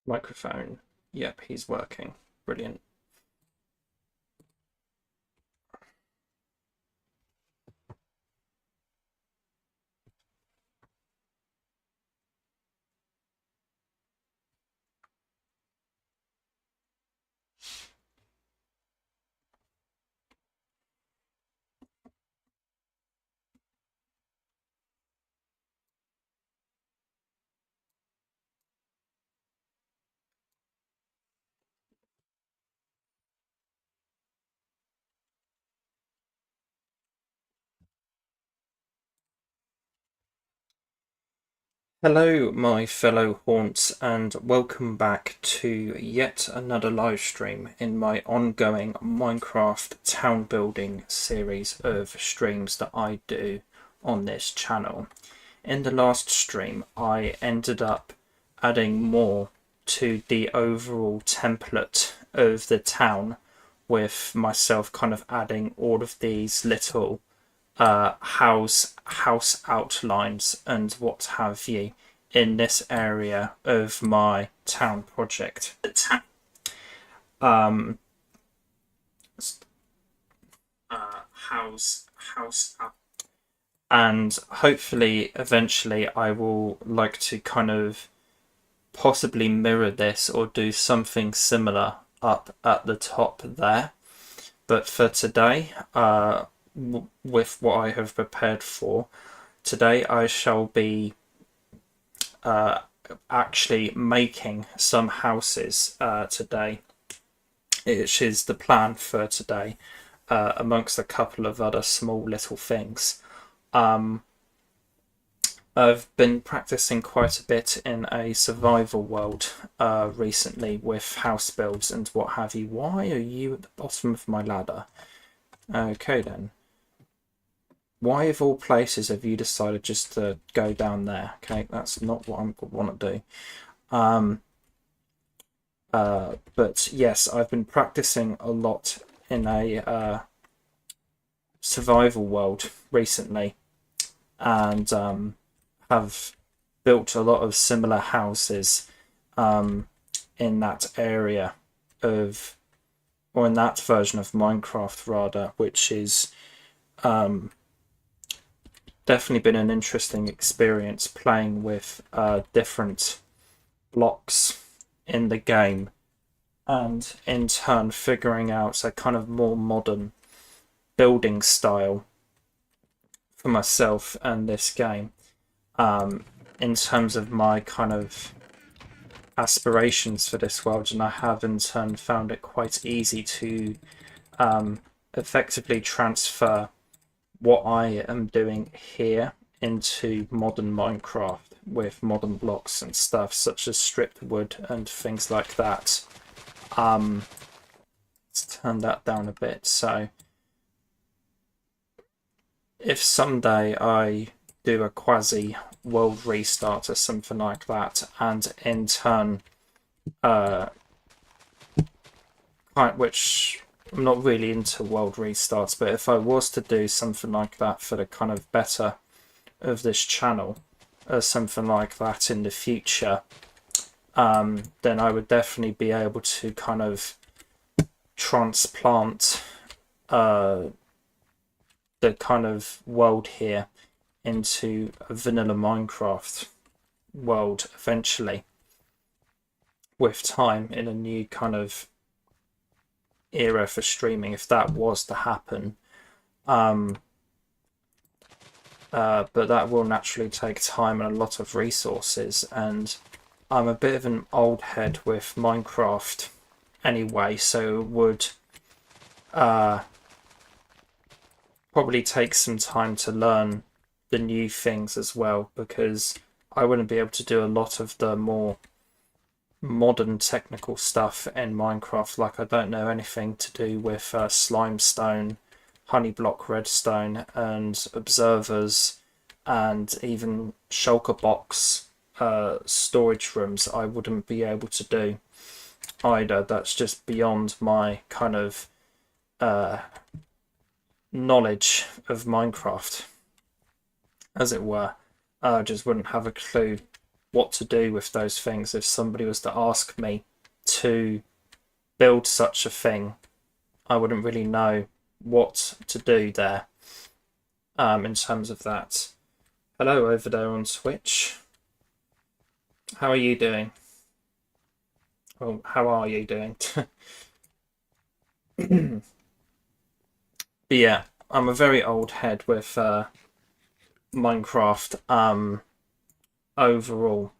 Microphone. Yep, he's working. Brilliant. Hello, my fellow haunts, and welcome back to yet another live stream in my ongoing Minecraft town building series of streams that I do on this channel. In the last stream, I ended up adding more to the overall template of the town, with myself kind of adding all of these little house outlines and what have you in this area of my town project. Um, house and hopefully eventually I will like to kind of possibly mirror this or do something similar up at the top there. But for today, with what I have prepared for today, I shall be actually making some houses today, which is the plan for today, amongst a couple of other small little things. I've been practicing quite a bit in a survival world recently with house builds and what have you. Why are you at the bottom of my ladder? Okay then. Why of all places have you decided just to go down there? Okay, that's not what I want to do. But yes, I've been practicing a lot in a survival world recently, and have built a lot of similar houses in that area of, or in that version of Minecraft rather, which is definitely been an interesting experience playing with different blocks in the game, and in turn figuring out a kind of more modern building style for myself and this game, in terms of my kind of aspirations for this world. And I have in turn found it quite easy to effectively transfer what I am doing here into modern Minecraft with modern blocks and stuff such as stripped wood and things like that. Let's turn that down a bit. So if someday I do a quasi world restart or something like that, and in turn, which I'm not really into world restarts, but if I was to do something like that for the kind of better of this channel, or something like that in the future, then I would definitely be able to kind of transplant the kind of world here into a vanilla Minecraft world eventually, with time, in a new kind of era for streaming, if that was to happen. But that will naturally take time and a lot of resources, and I'm a bit of an old head with Minecraft anyway, so it would probably take some time to learn the new things as well, because I wouldn't be able to do a lot of the more modern technical stuff in Minecraft. Like, I don't know anything to do with slimestone, honey block redstone, and observers, and even shulker box storage rooms. I wouldn't be able to do either. That's just beyond my kind of knowledge of Minecraft, as it were. I just wouldn't have a clue what to do with those things. If somebody was to ask me to build such a thing, I wouldn't really know what to do there in terms of that. Hello over there on Twitch. How are you doing? Well, how are you doing? But yeah, I'm a very old head with Minecraft overall,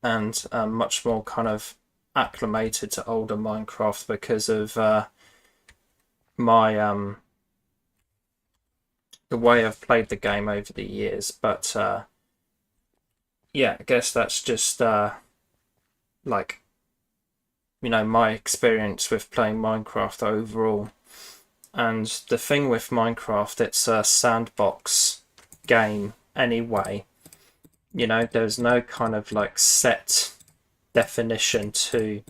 and much more kind of acclimated to older Minecraft because of my the way I've played the game over the years. But yeah, I guess that's just like, you know, my experience with playing Minecraft overall. And the thing with Minecraft, it's a sandbox game anyway. You know, there's no kind of like set definition to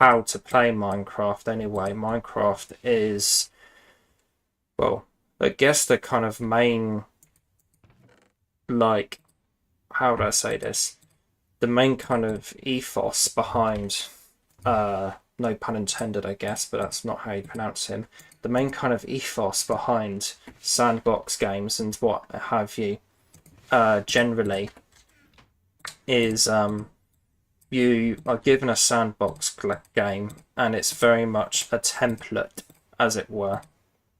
how to play Minecraft anyway. Minecraft is, well, I guess the kind of main, like, how would I say this? The main kind of ethos behind, no pun intended, I guess, but that's not how you pronounce him. The main kind of ethos behind sandbox games and what have you, generally, is you are given a sandbox game, and it's very much a template, as it were,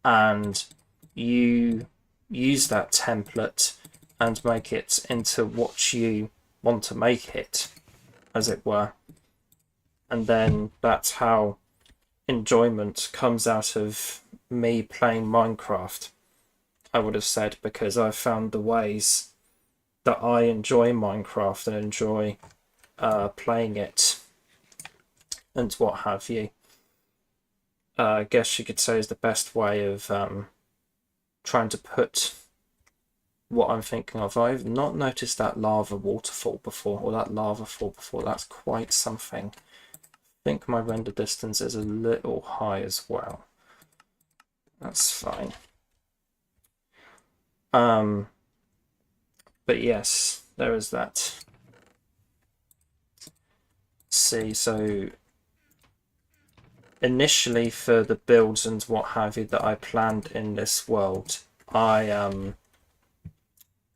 and you use that template and make it into what you want to make it, as it were. And then that's how enjoyment comes out of me playing Minecraft, I would have said, because I've found the ways that I enjoy Minecraft and enjoy playing it and what have you. I guess you could say is the best way of trying to put what I'm thinking of. I've not noticed that lava waterfall before, or that lava fall before. That's quite something. I think my render distance is a little high as well. That's fine. But yes, there is that. Let's see, so initially for the builds and what have you that I planned in this world, I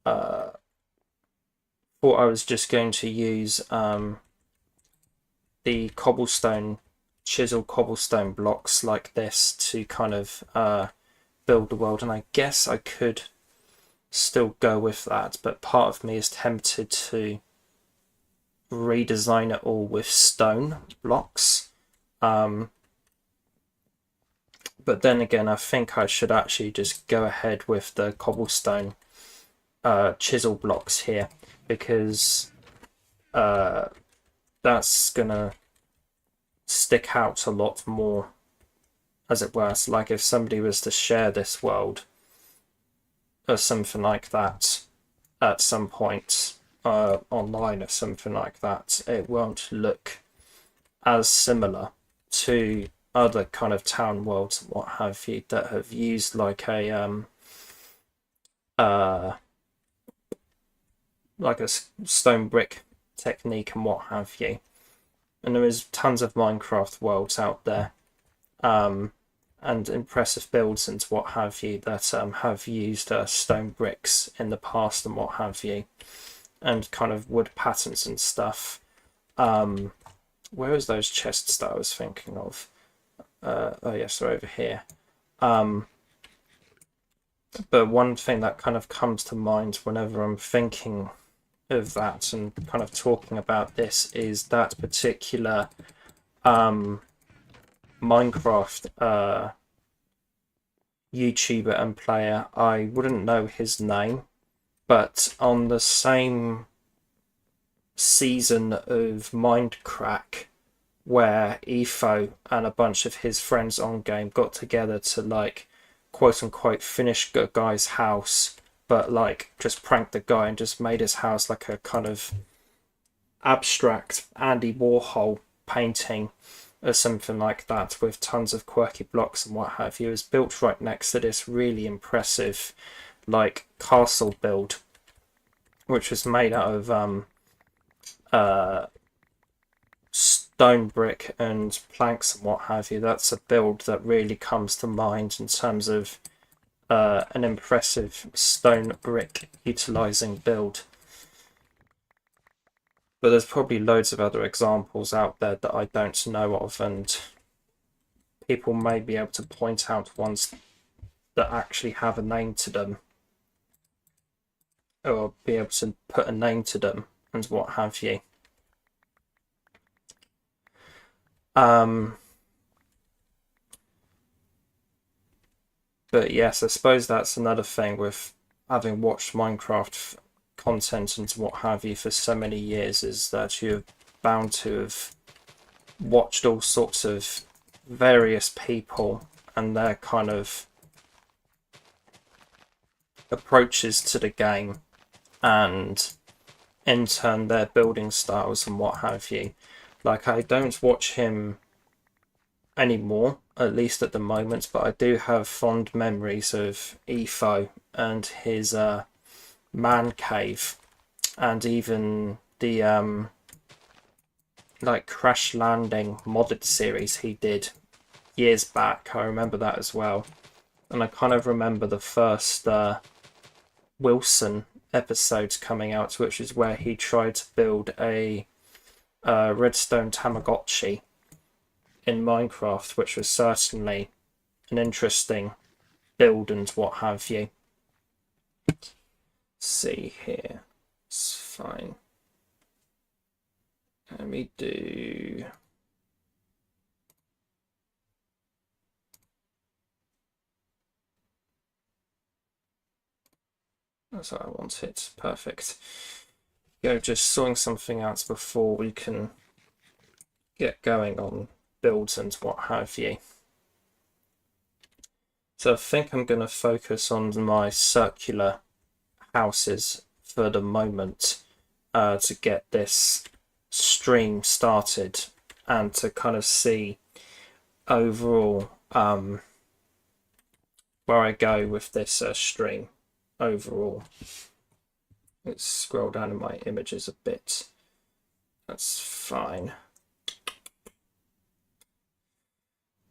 thought I was just going to use the chisel cobblestone blocks like this to kind of build the world, and I guess I could still go with that, but part of me is tempted to redesign it all with stone blocks. But then again, I think I should actually just go ahead with the cobblestone chisel blocks here, because that's gonna stick out a lot more, as it were. So like if somebody was to share this world or something like that at some point online or something like that, it won't look as similar to other kind of town worlds and what have you that have used like a stone brick technique and what have you. And there is tons of Minecraft worlds out there, and impressive builds and what have you that have used stone bricks in the past and what have you, and kind of wood patterns and stuff. Where is those chests that I was thinking of? Oh yes, they're over here. But one thing that kind of comes to mind whenever I'm thinking of that and kind of talking about this is that particular Minecraft YouTuber and player. I wouldn't know his name, but on the same season of Mindcrack, where Efo and a bunch of his friends on game got together to like quote unquote finish a guy's house, but like just pranked the guy and just made his house like a kind of abstract Andy Warhol painting or something like that, with tons of quirky blocks and what have you. It was built right next to this really impressive like castle build which was made out of stone, brick, and planks and what have you. That's a build that really comes to mind in terms of an impressive stone brick utilizing build. But there's probably loads of other examples out there that I don't know of, and people may be able to point out ones that actually have a name to them, or be able to put a name to them and what have you. But yes, I suppose that's another thing with having watched Minecraft content and what have you for so many years, is that you're bound to have watched all sorts of various people and their kind of approaches to the game, and in turn their building styles and what have you. Like, I don't watch him anymore, at least at the moment, but I do have fond memories of Efo and his man cave, and even the like Crash Landing modded series he did years back. I remember that as well, and I kind of remember the first Wilson episodes coming out, which is where he tried to build a redstone Tamagotchi in Minecraft, which was certainly an interesting build and what have you. Let's see here, it's fine. Let me do... That's what I wanted. Perfect. Go, just sorting something out before we can get going on builds and what have you. So I think I'm going to focus on my circular houses for the moment to get this stream started and to kind of see overall where I go with this stream overall. Let's scroll down in my images a bit. That's fine.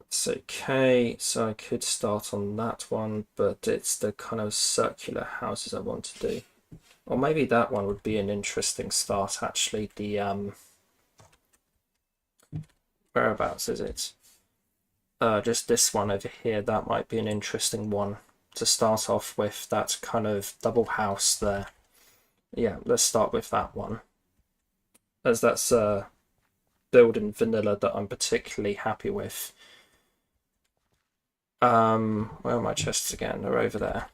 It's okay. So I could start on that one, but it's the kind of circular houses I want to do. Or maybe that one would be an interesting start, actually. The whereabouts is it? Just this one over here. That might be an interesting one to start off with. That kind of double house there. Yeah, let's start with that one, as that's a build in vanilla that I'm particularly happy with. Where are my chests again? They're over there.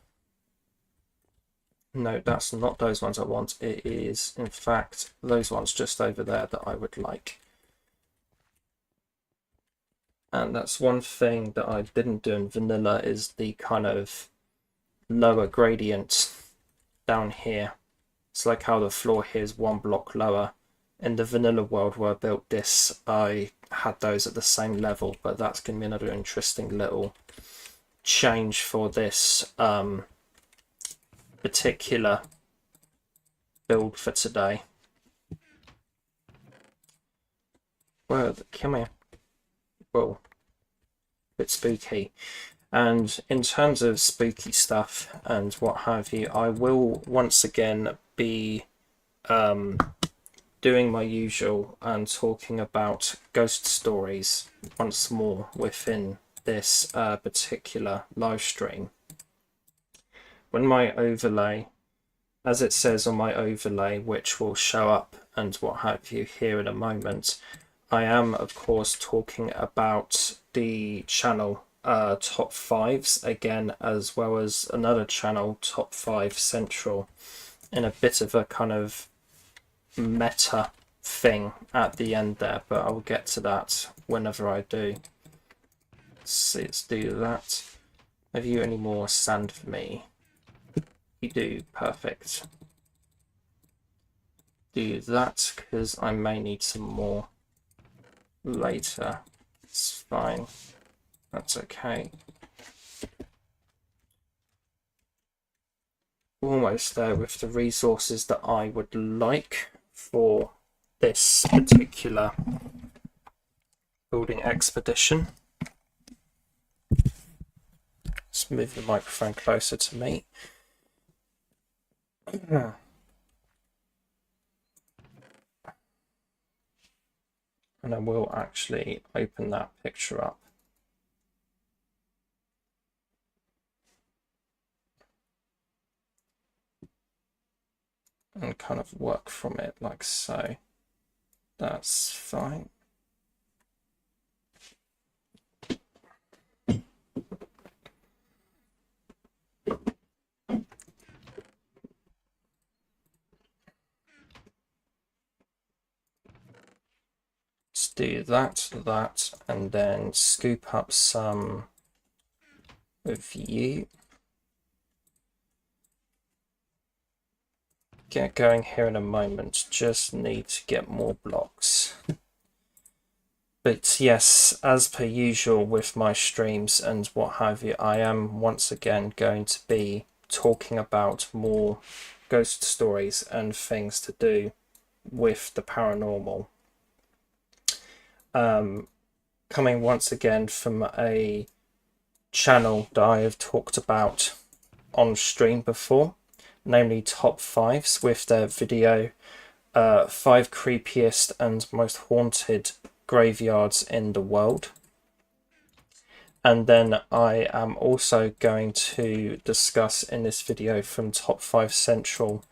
No, that's not those ones I want. It is, in fact, those ones just over there that I would like. And that's one thing that I didn't do in vanilla, is the kind of lower gradient down here. It's like how the floor here is one block lower. In the vanilla world where I built this, I had those at the same level, but that's going to be another interesting little change for this particular build for today. Well, come here. Whoa. Bit spooky. And in terms of spooky stuff and what have you, I will once again be doing my usual and talking about ghost stories once more within this particular live stream. When my overlay, as it says on my overlay, which will show up and what have you here in a moment, I am of course talking about the channel Top 5s again, as well as another channel, Top 5 Central, in a bit of a kind of meta thing at the end there, but I'll get to that whenever I do. Let's do that. Have you any more sand for me? You do, perfect. Do that, because I may need some more later. It's fine. That's okay. almost there with the resources that I would like for this particular building expedition. Let's move the microphone closer to me. And I will actually open that picture up. And kind of work from it like so. That's fine. Let's do that, and then scoop up some of you. Get going here in a moment, just need to get more blocks. But yes, as per usual with my streams and what have you, I am once again going to be talking about more ghost stories and things to do with the paranormal. Coming once again from a channel that I have talked about on stream before, namely Top 5s, with their video 5 creepiest and most haunted graveyards in the world. And then I am also going to discuss in this video from Top 5 Central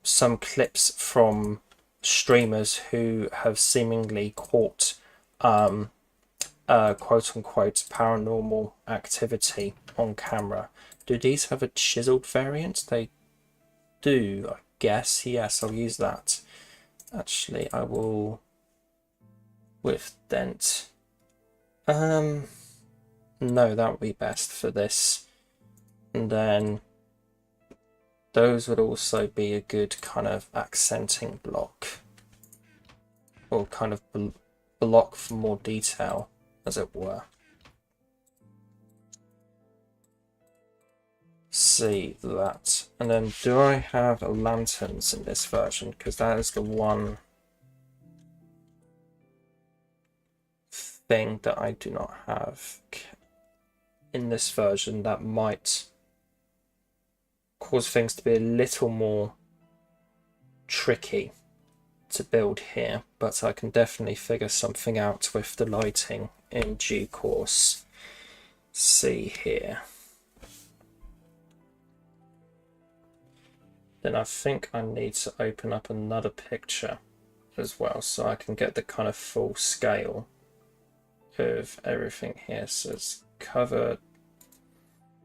some clips from streamers who have seemingly caught quote-unquote paranormal activity on camera. Do these have a chiseled variant? They do, I guess. Yes, I'll use that. Actually, I will with dent. No, that would be best for this. And then those would also be a good kind of accenting block, or kind of block for more detail, as it were. See that. And then do I have lanterns in this version? Because that is the one thing that I do not have in this version that might cause things to be a little more tricky to build here, but I can definitely figure something out with the lighting in due course. See here. Then I think I need to open up another picture as well so I can get the kind of full scale of everything here. So it's cover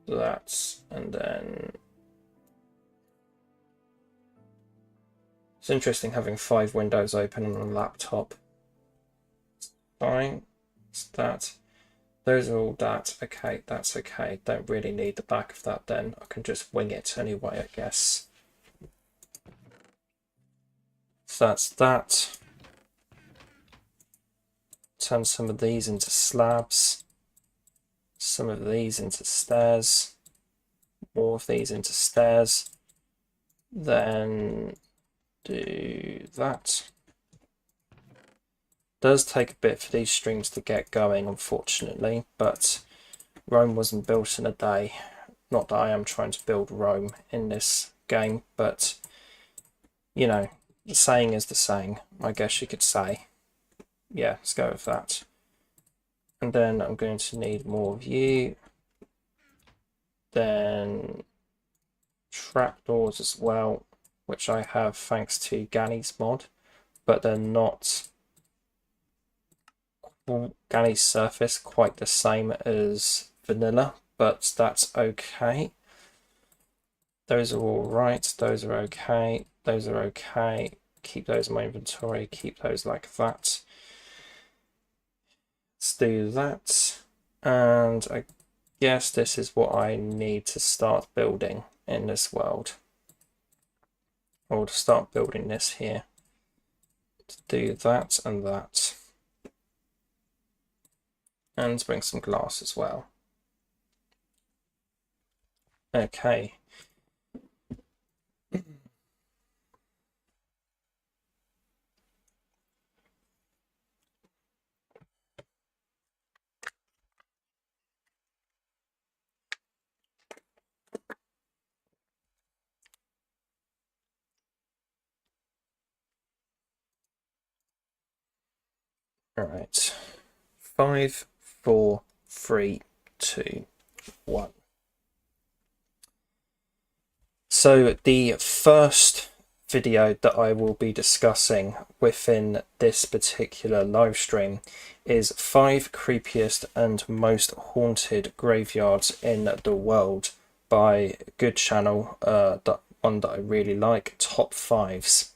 that, and then it's interesting having 5 windows open on a laptop. Fine, it's that. Those are all that. Okay, that's okay. Don't really need the back of that then. I can just wing it anyway, I guess. So that's that. Turn some of these into slabs. Some of these into stairs. More of these into stairs. Then do that. Does take a bit for these streams to get going, unfortunately, but Rome wasn't built in a day. Not that I am trying to build Rome in this game, but you know, the saying is the saying, I guess you could say. Yeah, let's go with that. And then I'm going to need more of you. Then trapdoors as well, which I have thanks to Ganny's mod, but they're not Ganny's surface quite the same as vanilla, but that's okay. Those are all right, those are okay, those are okay. Keep those in my inventory, keep those like that. Let's do that. And I guess this is what I need to start building in this world. Or to start building this here. To do that and that. And bring some glass as well. Okay. All right. 5, 4, 3, 2, 1. So the first video that I will be discussing within this particular live stream is 5 creepiest and most haunted graveyards in the world by a good channel, one that I really like, Top 5s.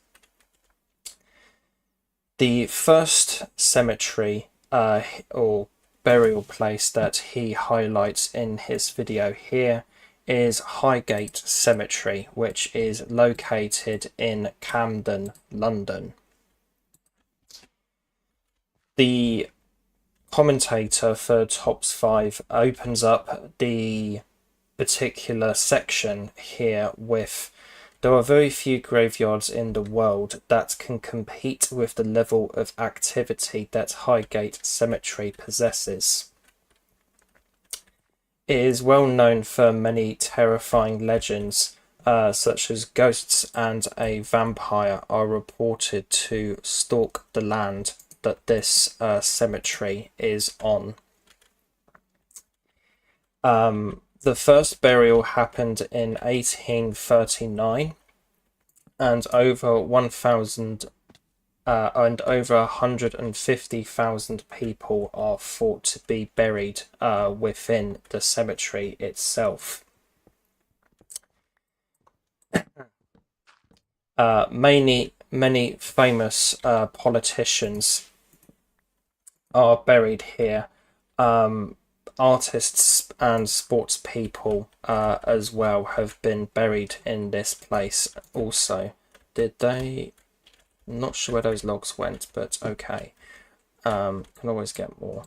The first cemetery or burial place that he highlights in his video here is Highgate Cemetery, which is located in Camden, London. The commentator for Tops 5 opens up the particular section here with: there are very few graveyards in the world that can compete with the level of activity that Highgate Cemetery possesses. It is well known for many terrifying legends, such as ghosts and a vampire are reported to stalk the land that this cemetery is on. The first burial happened in 1839, and over 150,000 people are thought to be buried within the cemetery itself. Many famous politicians are buried here. Artists and sports people as well have been buried in this place also. Did they? I'm not sure where those logs went, but okay. Can always get more.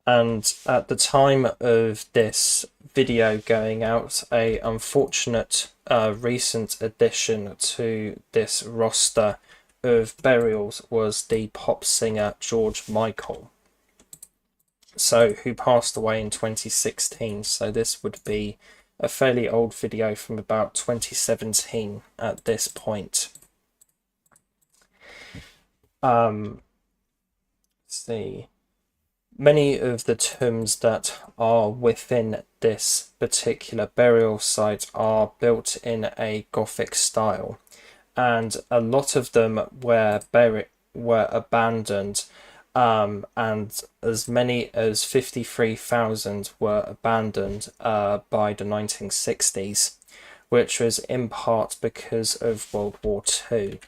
And at the time of this video going out, a unfortunate recent addition to this roster of burials was the pop singer George Michael, who passed away in 2016. So this would be a fairly old video from about 2017 at this point. Let's see. Many of the tombs that are within this particular burial site are built in a Gothic style, and a lot of them were abandoned, and as many as 53,000 were abandoned by the 1960s, which was in part because of World War II.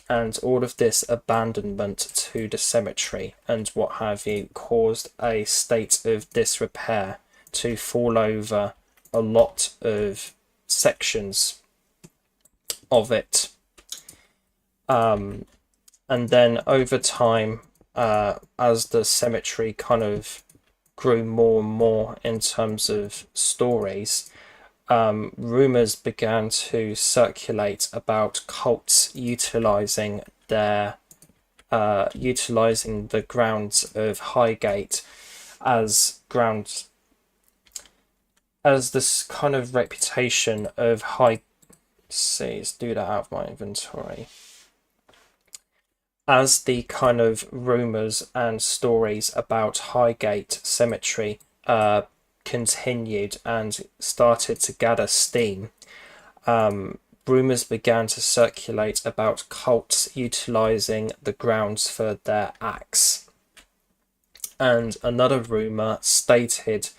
And all of this abandonment to the cemetery and what have you caused a state of disrepair to fall over a lot of sections of it. And then over time, as the cemetery kind of grew more and more in terms of stories, rumors began to circulate about cults utilizing the grounds of Highgate as this kind of reputation of let's do that out of my inventory. As the kind of rumors and stories about Highgate Cemetery continued and started to gather steam, rumors began to circulate about cults utilizing the grounds for their acts. And another rumor stated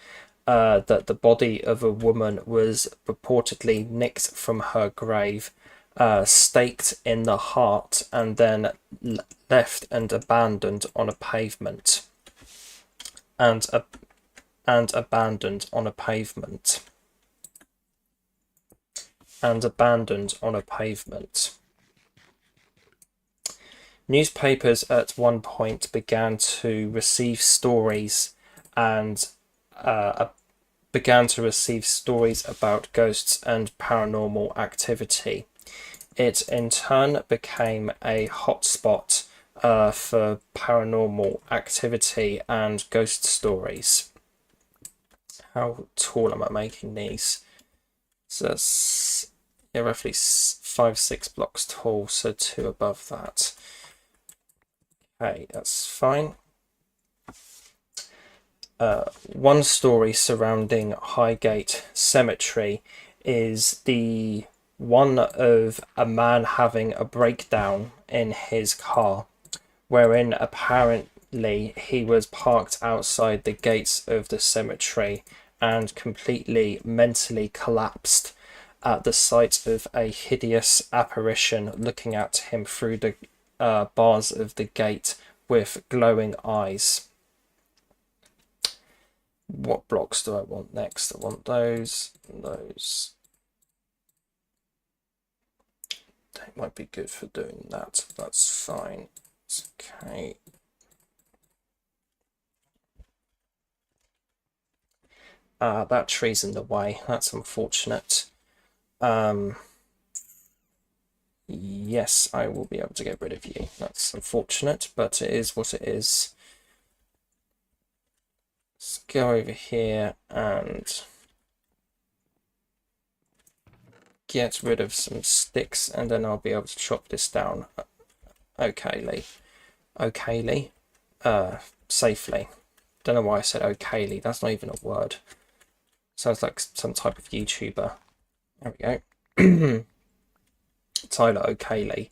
that the body of a woman was reportedly nicked from her grave, staked in the heart, and then left and abandoned on a pavement. And abandoned on a pavement. Newspapers at one point began to receive stories about ghosts and paranormal activity. It in turn became a hotspot for paranormal activity and ghost stories. How tall am I making these? So that's roughly 5-6 blocks tall, so 2 above that. Okay, that's fine. One story surrounding Highgate Cemetery is the one of a man having a breakdown in his car, wherein apparently he was parked outside the gates of the cemetery and completely mentally collapsed at the sight of a hideous apparition looking at him through the bars of the gate with glowing eyes. What blocks do I want next? I want those and those. They might be good for doing that. That's fine. It's okay. That tree's in the way. That's unfortunate. Yes, I will be able to get rid of you. That's unfortunate, but it is what it is. Let's go over here and get rid of some sticks, and then I'll be able to chop this down okayly. Okayly. Safely. Don't know why I said okayly. That's not even a word. Sounds like some type of YouTuber. There we go. Tyler O'Kaley.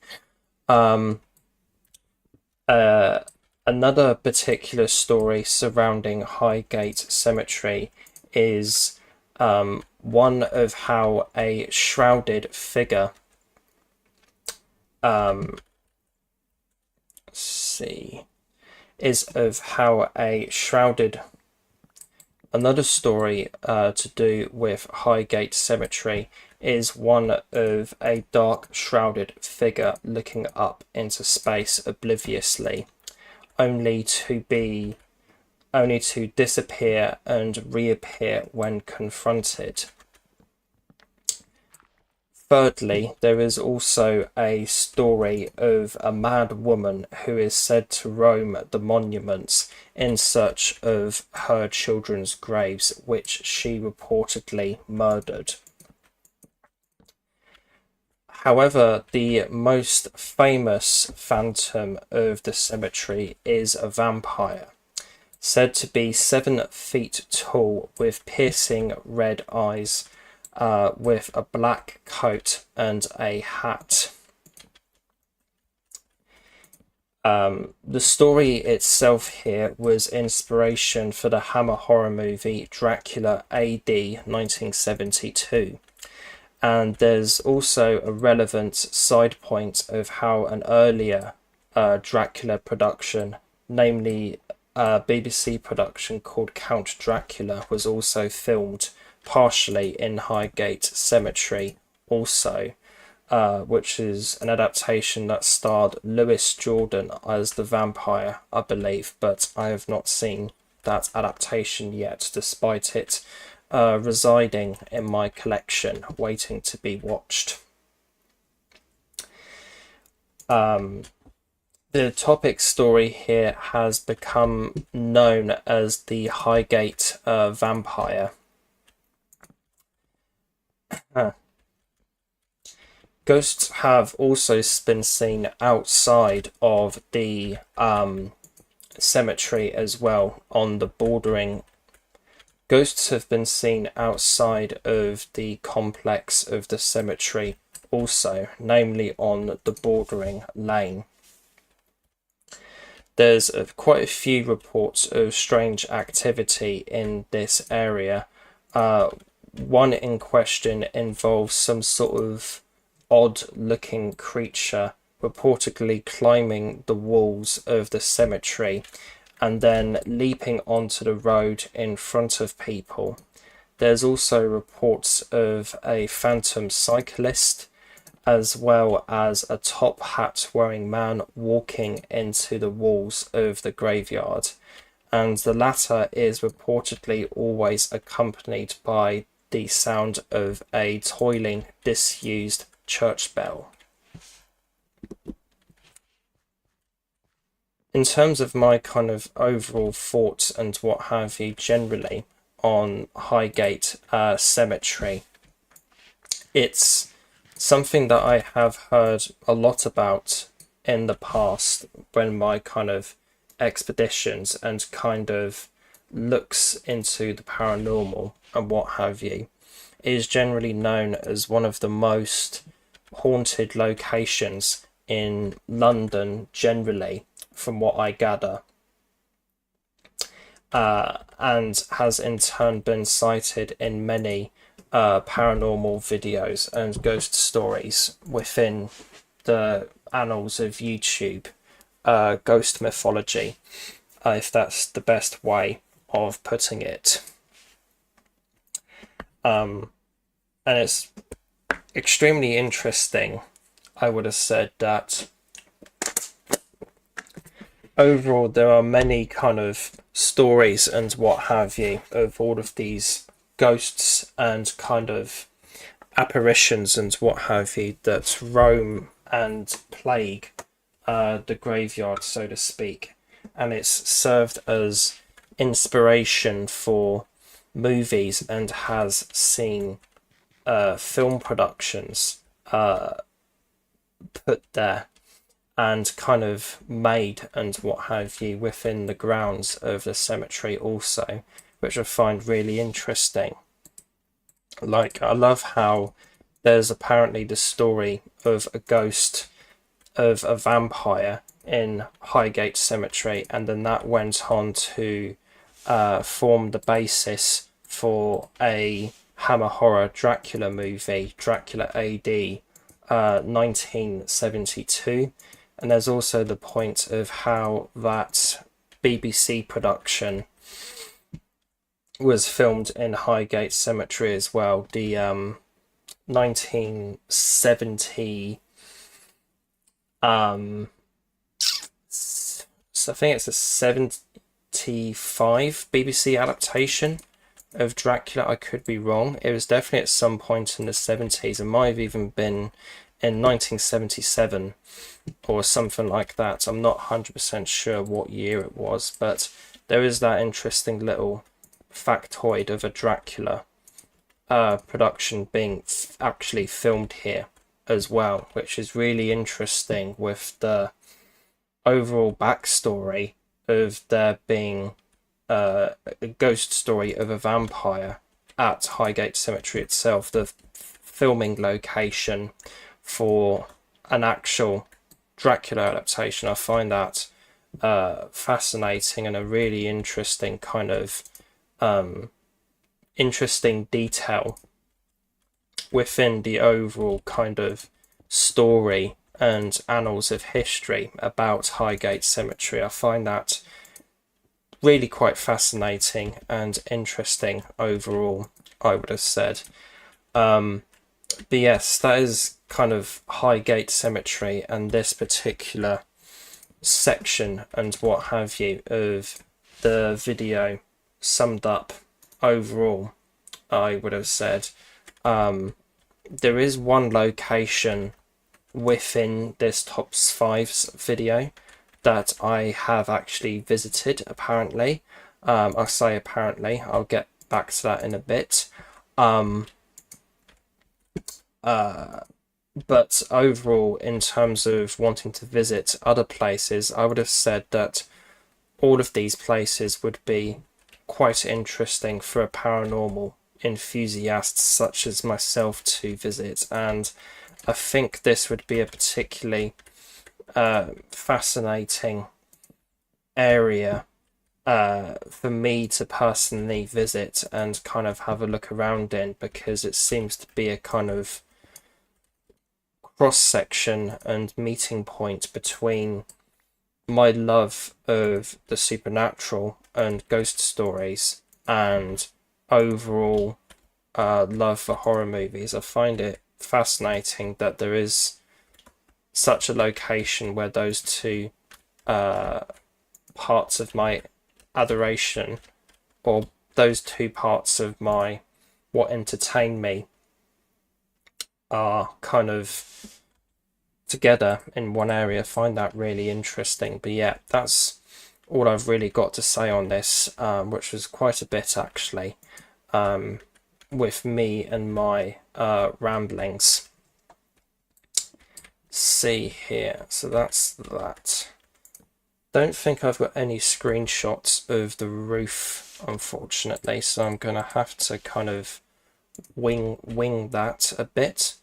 Another particular story surrounding Highgate Cemetery is one of how a shrouded figure. Let's see. Is of how a shrouded. Another story to do with Highgate Cemetery is one of a dark shrouded figure looking up into space obliviously, only to disappear and reappear when confronted. Thirdly, there is also a story of a mad woman who is said to roam the monuments in search of her children's graves, which she reportedly murdered. However, the most famous phantom of the cemetery is a vampire, said to be 7 feet tall with piercing red eyes, with a black coat and a hat. The story itself here was inspiration for the Hammer horror movie Dracula AD 1972. And there's also a relevant side point of how an earlier Dracula production, namely a BBC production called Count Dracula, was also filmed partially in Highgate Cemetery also, which is an adaptation that starred Lewis Jordan as the vampire, I believe, but I have not seen that adaptation yet, despite it residing in my collection, waiting to be watched. The topic story here has become known as the Highgate vampire. Ghosts have also been seen outside of the cemetery as well, on the bordering. Ghosts have been seen outside of the complex of the cemetery also, namely on the bordering lane. There's quite a few reports of strange activity in this area. One in question involves some sort of odd-looking creature reportedly climbing the walls of the cemetery and then leaping onto the road in front of people. There's also reports of a phantom cyclist, as well as a top hat wearing man walking into the walls of the graveyard, and the latter is reportedly always accompanied by the sound of a tolling disused church bell. In terms of my kind of overall thoughts and what have you generally on Highgate Cemetery, it's something that I have heard a lot about in the past when my kind of expeditions and kind of looks into the paranormal and what have you. It is generally known as one of the most haunted locations in London generally, from what I gather, and has in turn been cited in many paranormal videos and ghost stories within the annals of YouTube ghost mythology, if that's the best way of putting it. And it's extremely interesting, I would have said, that overall there are many kind of stories and what have you of all of these ghosts and kind of apparitions and what have you that roam and plague the graveyard, so to speak. And it's served as inspiration for movies and has seen film productions put there and kind of made and what have you within the grounds of the cemetery also, which I find really interesting. Like, I love how there's apparently the story of a ghost of a vampire in Highgate Cemetery, and then that went on to form the basis for a Hammer Horror Dracula movie, Dracula AD 1972. And there's also the point of how that BBC production was filmed in Highgate Cemetery as well. The 1970, so I think it's a 75 BBC adaptation of Dracula. I could be wrong. It was definitely at some point in the 70s. It might have even been in 1977 or something like that. I'm not 100% sure what year it was, but there is that interesting little factoid of a Dracula production being actually filmed here as well, which is really interesting with the overall backstory of there being a ghost story of a vampire at Highgate Cemetery itself, the filming location for an actual Dracula adaptation. I find that fascinating and a really interesting kind of interesting detail within the overall kind of story and annals of history about Highgate Cemetery. I find that really quite fascinating and interesting overall, I would have said. But yes, that is kind of Highgate Cemetery and this particular section and what have you of the video summed up overall, I would have said. There is one location within this Tops 5's video that I have actually visited, apparently. I say apparently, I'll get back to that in a bit. But overall, in terms of wanting to visit other places, I would have said that all of these places would be quite interesting for a paranormal enthusiast such as myself to visit, and I think this would be a particularly fascinating area for me to personally visit and kind of have a look around in, because it seems to be a kind of cross section and meeting point between my love of the supernatural and ghost stories and overall love for horror movies. I find it fascinating that there is such a location where those two parts of my adoration, or those two parts of my what entertain me, are kind of together in one area. I find that really interesting. But yeah, that's all I've really got to say on this, which was quite a bit actually, with me and my ramblings. see here. So that's that. Don't think I've got any screenshots of the roof, unfortunately, so I'm going to have to kind of wing that a bit,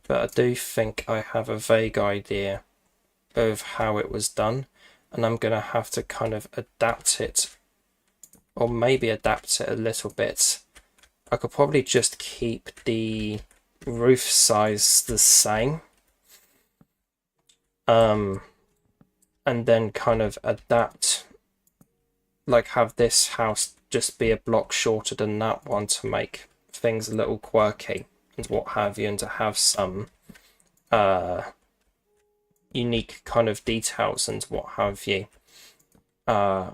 but I do think I have a vague idea of how it was done, and I'm going to have to kind of adapt it, or maybe adapt it a little bit. I could probably just keep the roof size the same, and then kind of adapt, like have this house just be a block shorter than that one to make things a little quirky and what have you, and to have some unique kind of details and what have you for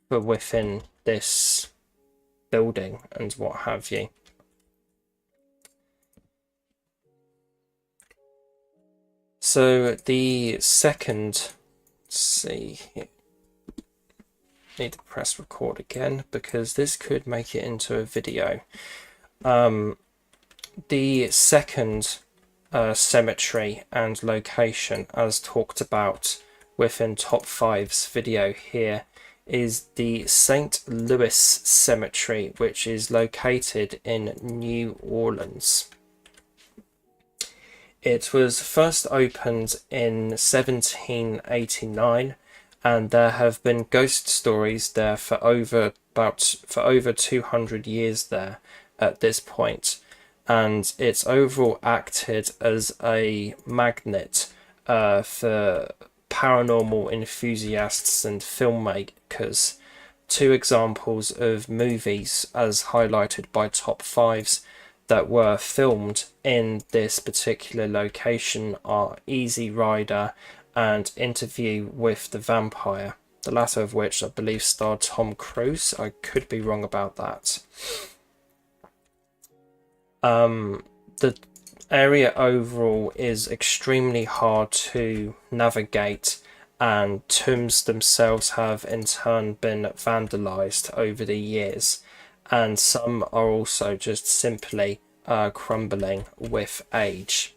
within this building and what have you. So the second, let's see here, need to press record again because this could make it into a video. The second cemetery and location, as talked about within Top 5's video here, is the St. Louis Cemetery, which is located in New Orleans. It was first opened in 1789, and there have been ghost stories there for over 200 years there at this point, and it's overall acted as a magnet for paranormal enthusiasts and filmmakers. Two examples of movies as highlighted by Top 5's that were filmed in this particular location are Easy Rider and Interview with the Vampire, the latter of which I believe starred Tom Cruise. I could be wrong about that. The area overall is extremely hard to navigate, and tombs themselves have in turn been vandalized over the years, and some are also just simply crumbling with age.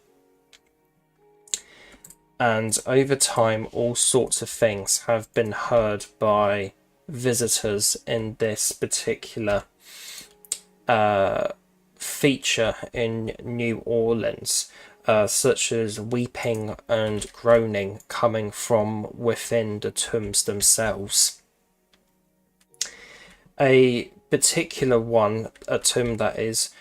And over time, all sorts of things have been heard by visitors in this particular feature in New Orleans, such as weeping and groaning coming from within the tombs themselves. A particular one, a tomb that is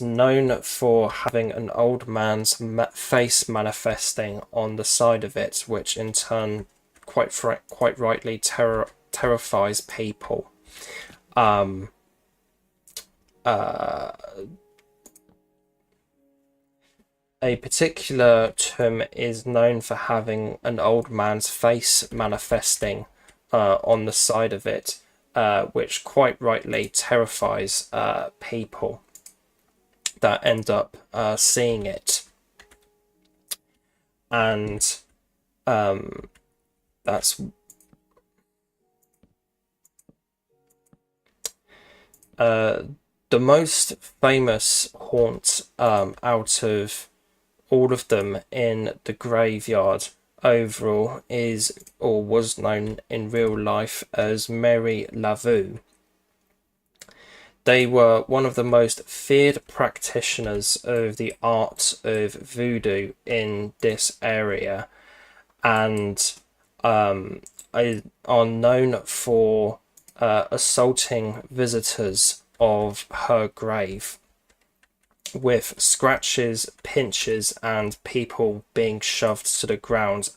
known for having an old man's face manifesting on the side of it, which in turn quite rightly terrifies people. A particular tomb is known for having an old man's face manifesting on the side of it, which quite rightly terrifies people that end up seeing it. And that's the most famous haunt out of all of them in the graveyard overall is, or was known in real life as, Mary Laveau. They were one of the most feared practitioners of the art of voodoo in this area, and are known for assaulting visitors of her grave with scratches, pinches, and people being shoved to the ground,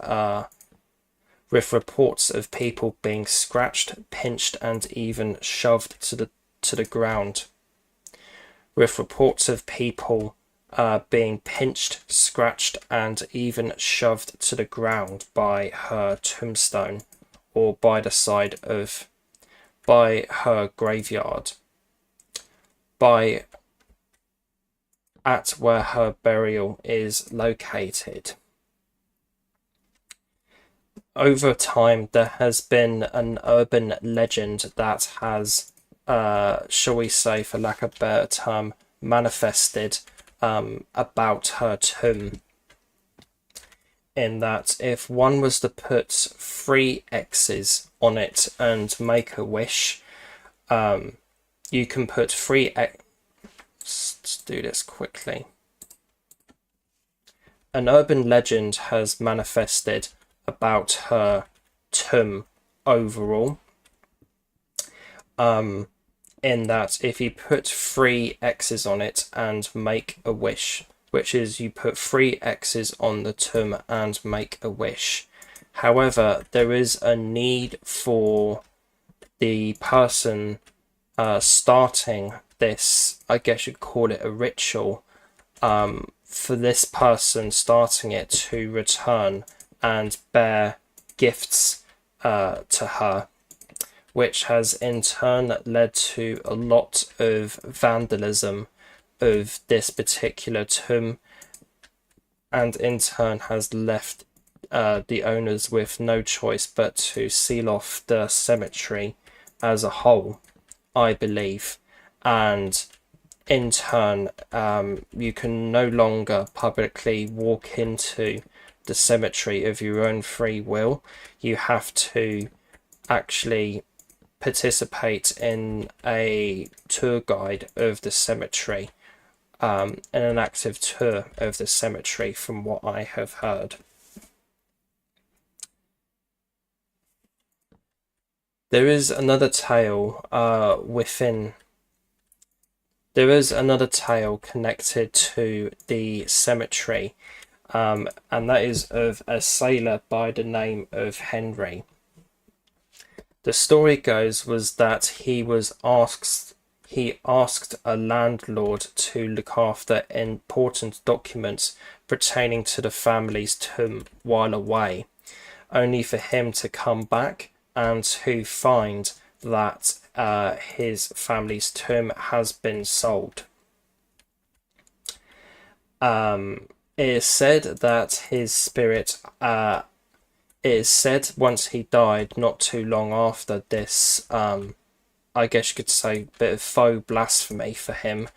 with reports of people being scratched, pinched, and even shoved to the ground, with reports of people being pinched, scratched, and even shoved to the ground by her tombstone or by her graveyard, at where her burial is located. Over time, there has been an urban legend that has, shall we say, for lack of a better term, manifested about her tomb. in that if one was to put 3 X's on it and make a wish, you can put 3 X. Let's do this quickly. An urban legend has manifested about her tomb overall, in that if you put 3 X's on it and make a wish, which is you put 3 X's on the tomb and make a wish. However, there is a need for the person starting this, I guess you'd call it a ritual, for this person starting it to return and bear gifts to her, which has in turn led to a lot of vandalism of this particular tomb, and in turn has left the owners with no choice but to seal off the cemetery as a whole, I believe. And in turn, you can no longer publicly walk into the cemetery of your own free will. You have to actually participate in a tour guide of the cemetery, in an active tour of the cemetery, from what I have heard. There is another tale connected to the cemetery, and that is of a sailor by the name of Henry. The story goes was that he asked a landlord to look after important documents pertaining to the family's tomb while away, only for him to come back and to find that his family's tomb has been sold. It is said that his spirit, it is said once he died, not too long after this, I guess you could say, bit of faux blasphemy for him,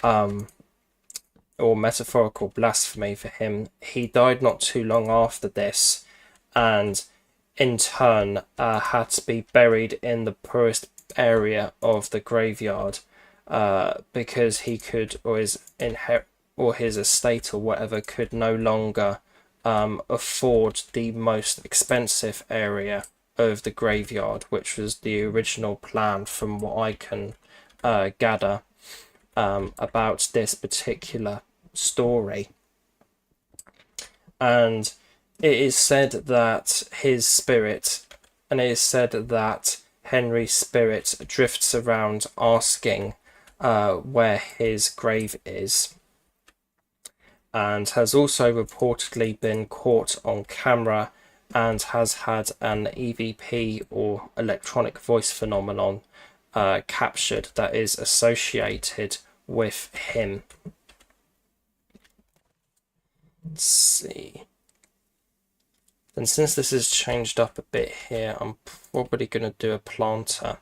or metaphorical blasphemy for him. He died not too long after this, and in turn had to be buried in the poorest area of the graveyard, because he could, or his estate or whatever, could no longer afford the most expensive area of the graveyard, which was the original plan from what I can gather about this particular story. And it is said that his spirit, and it is said that Henry's spirit drifts around asking where his grave is, and has also reportedly been caught on camera and has had an EVP, or electronic voice phenomenon, captured that is associated with him. Let's see. And since this has changed up a bit here, I'm probably going to do a planter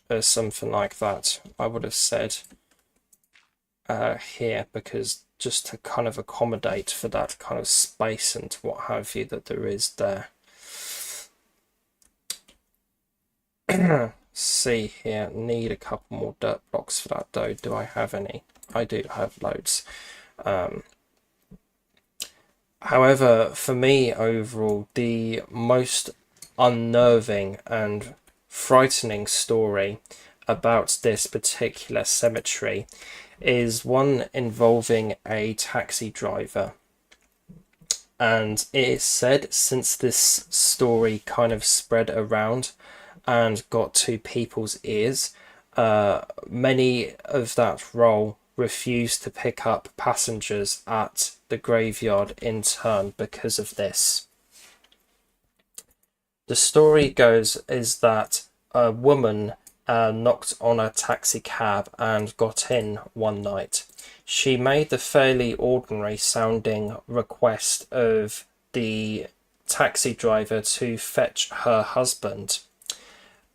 or something like that, I would have said here, because just to kind of accommodate for that kind of space and what have you that there is there. See here, need a couple more dirt blocks for that though. Do I have any? I do have loads. However, for me overall, the most unnerving and frightening story about this particular cemetery is one involving a taxi driver. And it is said, since this story kind of spread around and got to people's ears, many of that role refused to pick up passengers at the graveyard in turn because of this. The story goes is that a woman knocked on a taxi cab and got in one night. She made the fairly ordinary sounding request of the taxi driver to fetch her husband.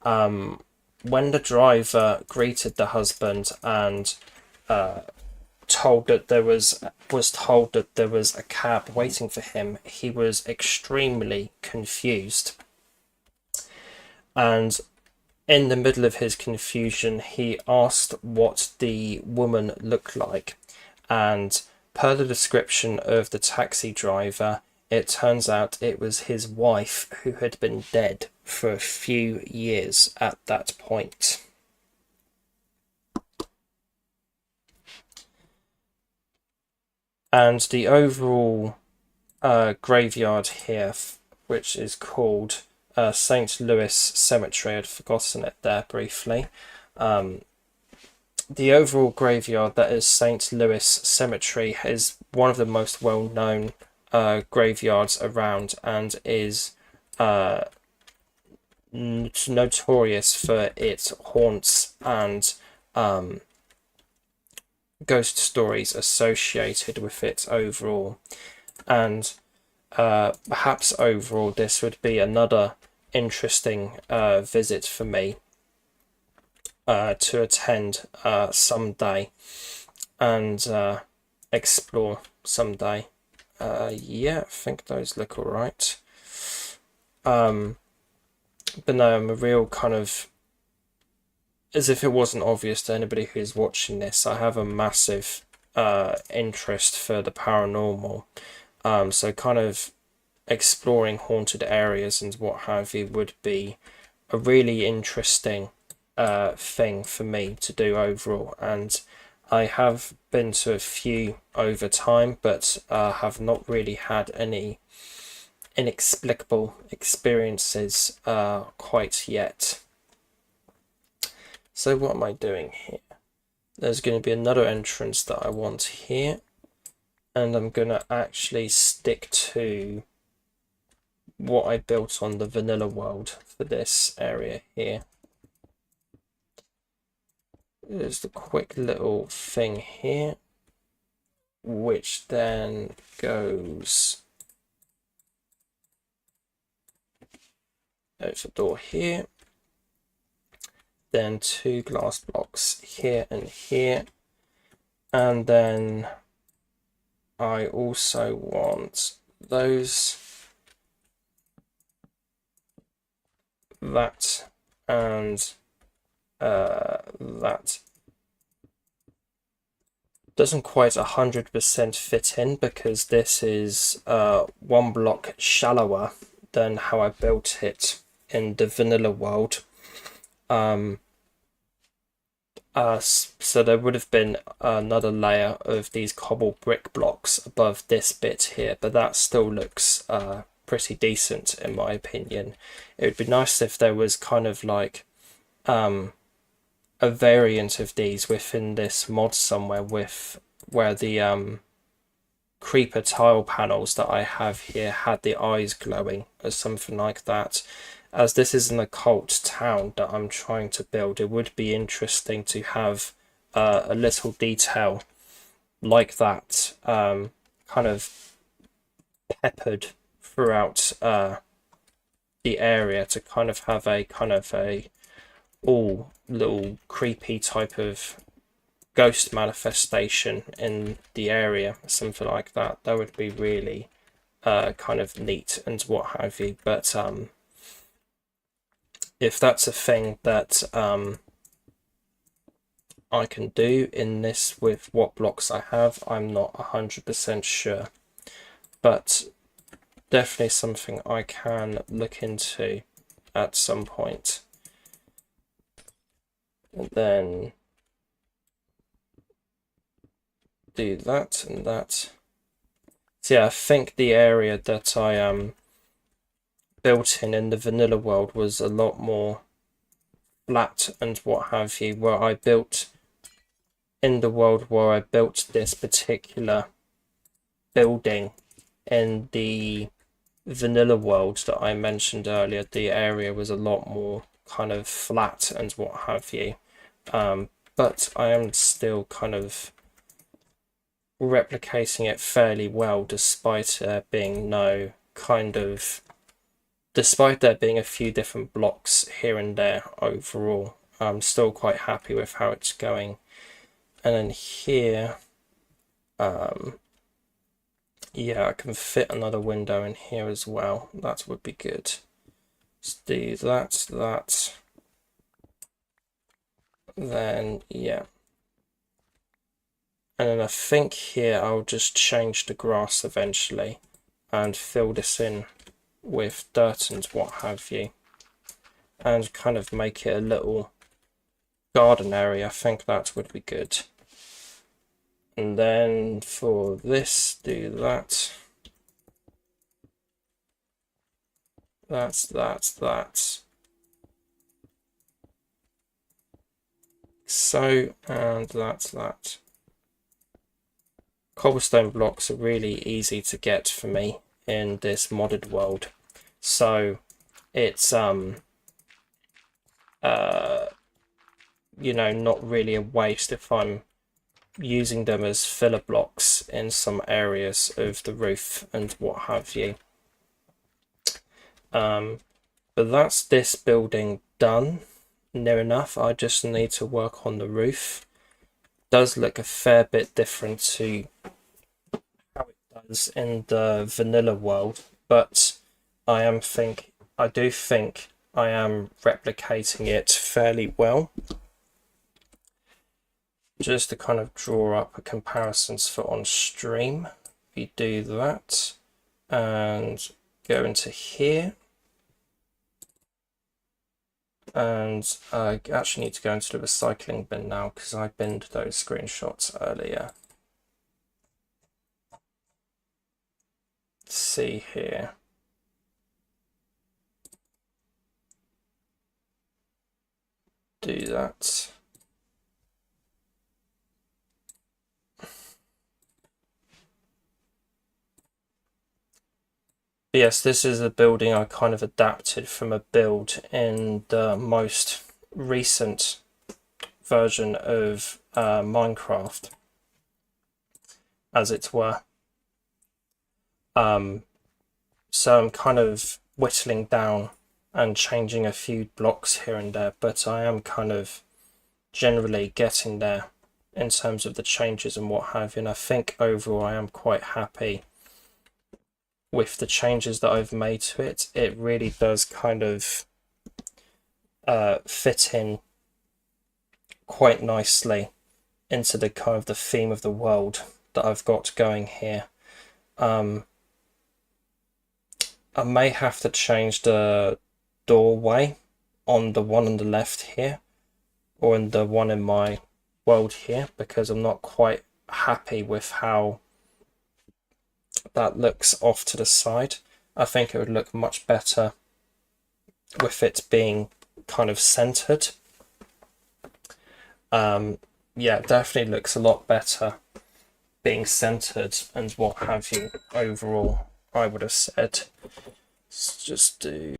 When the driver greeted the husband and told that there was told that there was a cab waiting for him, he was extremely confused. And in the middle of his confusion, he asked what the woman looked like. And per the description of the taxi driver, it turns out it was his wife, who had been dead for a few years at that point. And the overall graveyard here, which is called St. Louis Cemetery, I'd forgotten it there briefly. The overall graveyard that is St. Louis Cemetery is one of the most well-known graveyards around, and is notorious for its haunts and ghost stories associated with it overall. And perhaps overall this would be another interesting visit for me to attend someday and explore someday. Yeah, I think those look alright. But no, I'm a real kind of, as if it wasn't obvious to anybody who's watching this, I have a massive interest for the paranormal. So kind of exploring haunted areas and what have you would be a really interesting thing for me to do overall. And I have been to a few over time, but have not really had any inexplicable experiences quite yet. So what am I doing here? There's going to be another entrance that I want here, and I'm going to actually stick to what I built on the vanilla world for this area here. There's the quick little thing here, which then goes over the door here. Then 2 glass blocks here and here, and then I also want those, that, and that. Doesn't quite 100% fit in because this is 1 block shallower than how I built it in the vanilla world. So there would have been another layer of these cobble brick blocks above this bit here, but that still looks pretty decent in my opinion. It would be nice if there was kind of like a variant of these within this mod somewhere, with where the creeper tile panels that I have here had the eyes glowing or something like that. As this is an occult town that I'm trying to build, it would be interesting to have a little detail like that kind of peppered throughout the area, to kind of have a all little creepy type of ghost manifestation in the area, something like that. That would be really kind of neat and what have you. But if that's a thing that I can do in this with what blocks I have, I'm not 100% sure, but definitely something I can look into at some point. And then do that and that. So yeah, I think the area that I built in the vanilla world was a lot more flat and what have you, where I built in the world where I built this particular building in the vanilla world that I mentioned earlier. The area was a lot more kind of flat and what have you, but I am still kind of replicating it fairly well, despite being no kind of, despite there being a few different blocks here and there. Overall, I'm still quite happy with how it's going. And then here Yeah, I can fit another window in here as well. That would be good. Let's do that. Then, yeah. And then I think here I'll just change the grass eventually and fill this in with dirt and what have you. And kind of make it a little garden area. I think that would be good. And then for this, do that. That. So, and that. Cobblestone blocks are really easy to get for me in this modded world. So it's you know, not really a waste if I'm using them as filler blocks in some areas of the roof and what have you. But that's this building done near enough. I just need to work on the roof. It does look a fair bit different to how it does in the vanilla world, but I do think I am replicating it fairly well. Just to kind of draw up a comparisons for on stream, we do that and go into here. And I actually need to go into the recycling bin now because I binned those screenshots earlier. Let's see here. Do that. Yes, this is a building I kind of adapted from a build in the most recent version of Minecraft, as it were. So I'm kind of whittling down and changing a few blocks here and there, but I am kind of generally getting there in terms of the changes and what have you, and I think overall I am quite happy with the changes that I've made to it. It really does kind of fit in quite nicely into the kind of the theme of the world that I've got going here. I may have to change the doorway on the one on the left here, or in the one in my world here, because I'm not quite happy with how that looks off to the side. I think it would look much better with it being kind of centered. Yeah, it definitely looks a lot better being centered and what have you overall, I would have said. Let's just do...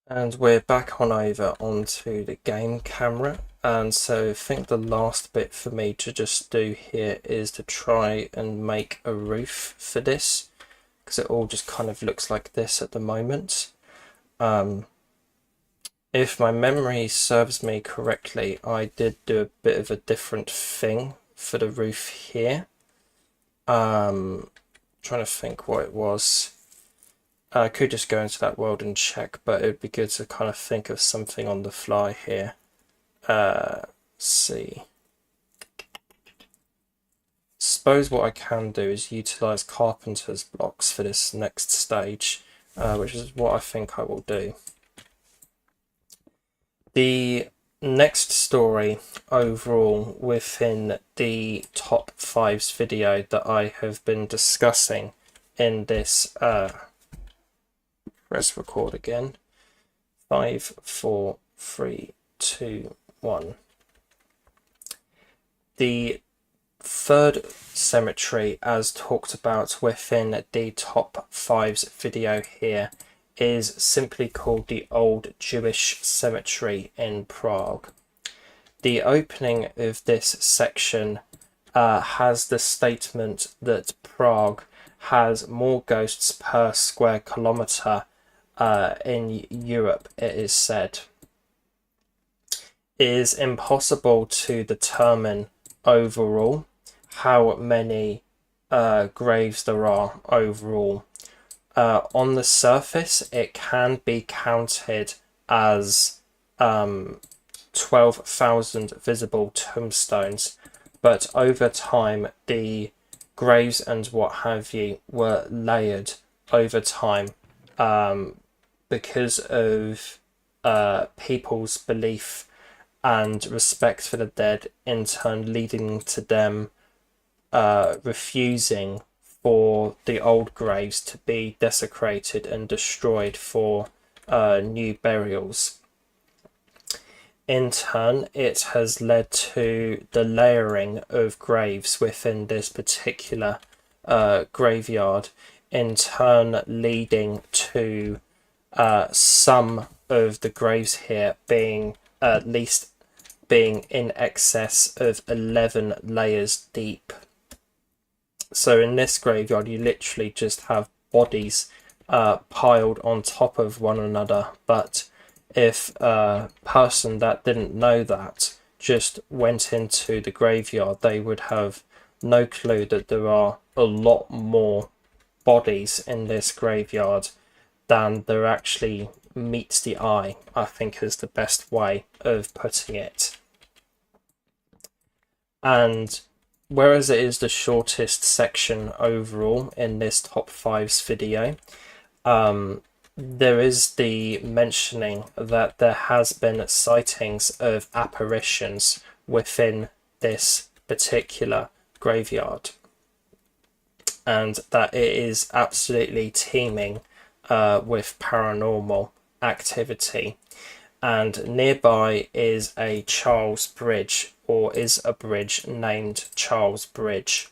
And we're back on over onto the game camera. And so I think the last bit for me to just do here is to try and make a roof for this, because it all just kind of looks like this at the moment. If my memory serves me correctly, I did do a bit of a different thing for the roof here. Trying to think what it was. I could just go into that world and check, but it would be good to kind of think of something on the fly here. Let's see. Suppose what I can do is utilize carpenter's blocks for this next stage, which is what I think I will do. The next story overall within the top fives video that I have been discussing in this press record again. 5, 4, 3, 2, 1. The third cemetery, as talked about within the top fives video here, is simply called the Old Jewish Cemetery in Prague. The opening of this section has the statement that Prague has more ghosts per square kilometre in Europe, it is said. It is impossible to determine overall how many graves there are overall. On the surface, it can be counted as 12,000 visible tombstones, but over time the graves and what have you were layered over time because of people's belief and respect for the dead, in turn leading to them refusing for the old graves to be desecrated and destroyed for new burials. In turn, it has led to the layering of graves within this particular graveyard, in turn leading to some of the graves here being at least being in excess of 11 layers deep. So in this graveyard you literally just have bodies piled on top of one another, but if a person that didn't know that just went into the graveyard, they would have no clue that there are a lot more bodies in this graveyard than there actually meets the eye, I think is the best way of putting it. And whereas it is the shortest section overall in this top fives video, there is the mentioning that there has been sightings of apparitions within this particular graveyard, and that it is absolutely teeming with paranormal activity. And nearby is a Charles Bridge, or is a bridge named Charles Bridge,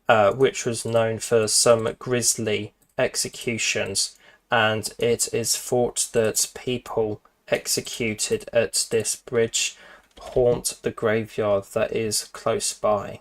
which was known for some grisly executions, and it is thought that people executed at this bridge haunt the graveyard that is close by.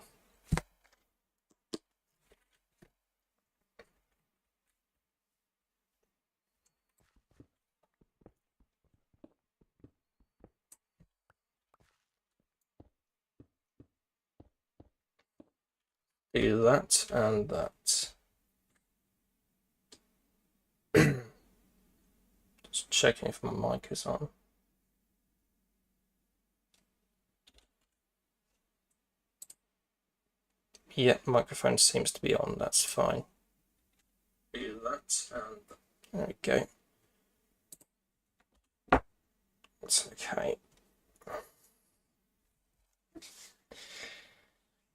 Do that and that. Just checking if my mic is on. Yep, microphone seems to be on, that's fine. Do that and there we go. That's okay.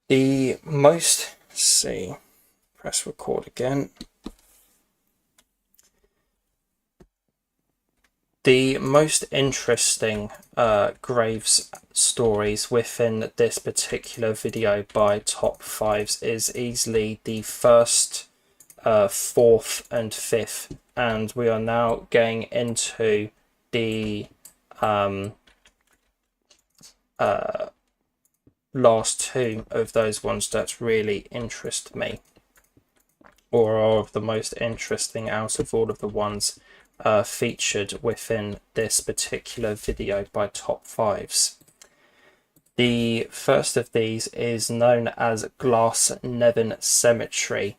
The most, let's see, press record again. The most interesting graves stories within this particular video by top fives is easily the first, fourth and fifth, and we are now getting into the last two of those ones that really interest me, or are of the most interesting out of all of the ones featured within this particular video by top fives. The first of these is known as Glasnevin Cemetery,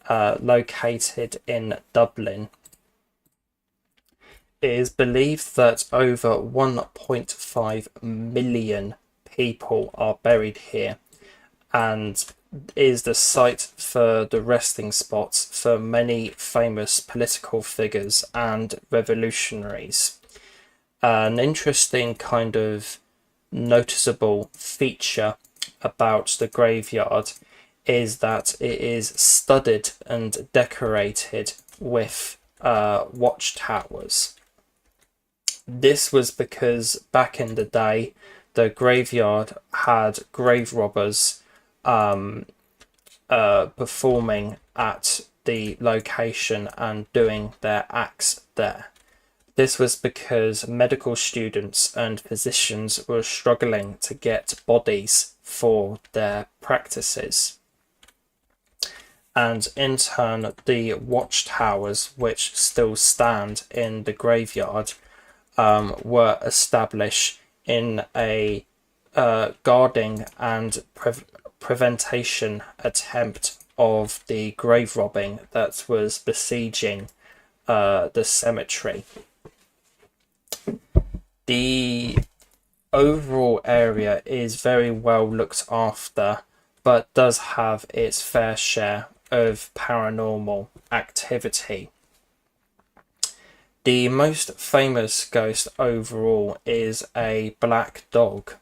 located in Dublin. It is believed that over 1.5 million people are buried here, and is the site for the resting spots for many famous political figures and revolutionaries. An interesting kind of noticeable feature about the graveyard is that it is studded and decorated with watchtowers. This was because back in the day, the graveyard had grave robbers performing at the location and doing their acts there. This was because medical students and physicians were struggling to get bodies for their practices. And in turn, the watchtowers, which still stand in the graveyard, were established in a guarding and prevention attempt of the grave robbing that was besieging the cemetery. The overall area is very well looked after, but does have its fair share of paranormal activity. The most famous ghost overall is a black dog.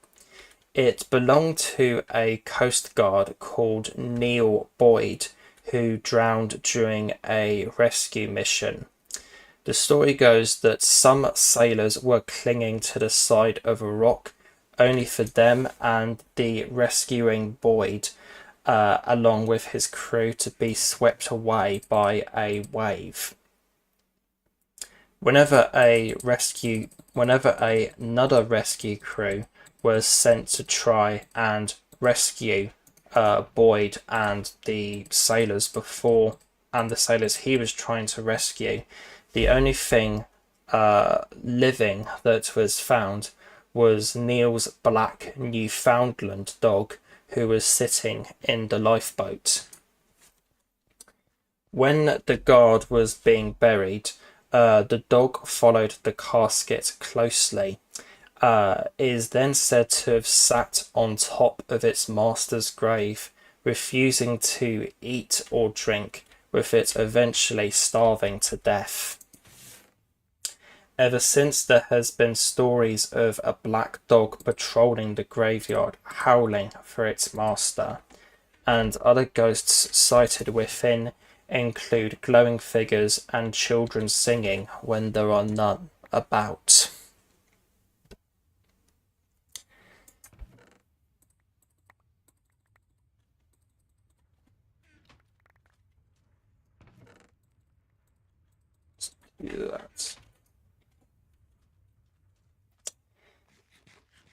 It belonged to a coast guard called Neil Boyd, who drowned during a rescue mission. The story goes that some sailors were clinging to the side of a rock only for them and the rescuing Boyd, along with his crew, to be swept away by a wave. Whenever another rescue crew was sent to try and rescue Boyd and the sailors he was trying to rescue, the only thing living that was found was Neil's black Newfoundland dog, who was sitting in the lifeboat. When the guard was being buried, the dog followed the casket closely. Is then said to have sat on top of its master's grave, refusing to eat or drink, with it eventually starving to death. Ever since, there has been stories of a black dog patrolling the graveyard, howling for its master, and other ghosts sighted within include glowing figures and children singing when there are none about. Let's do that.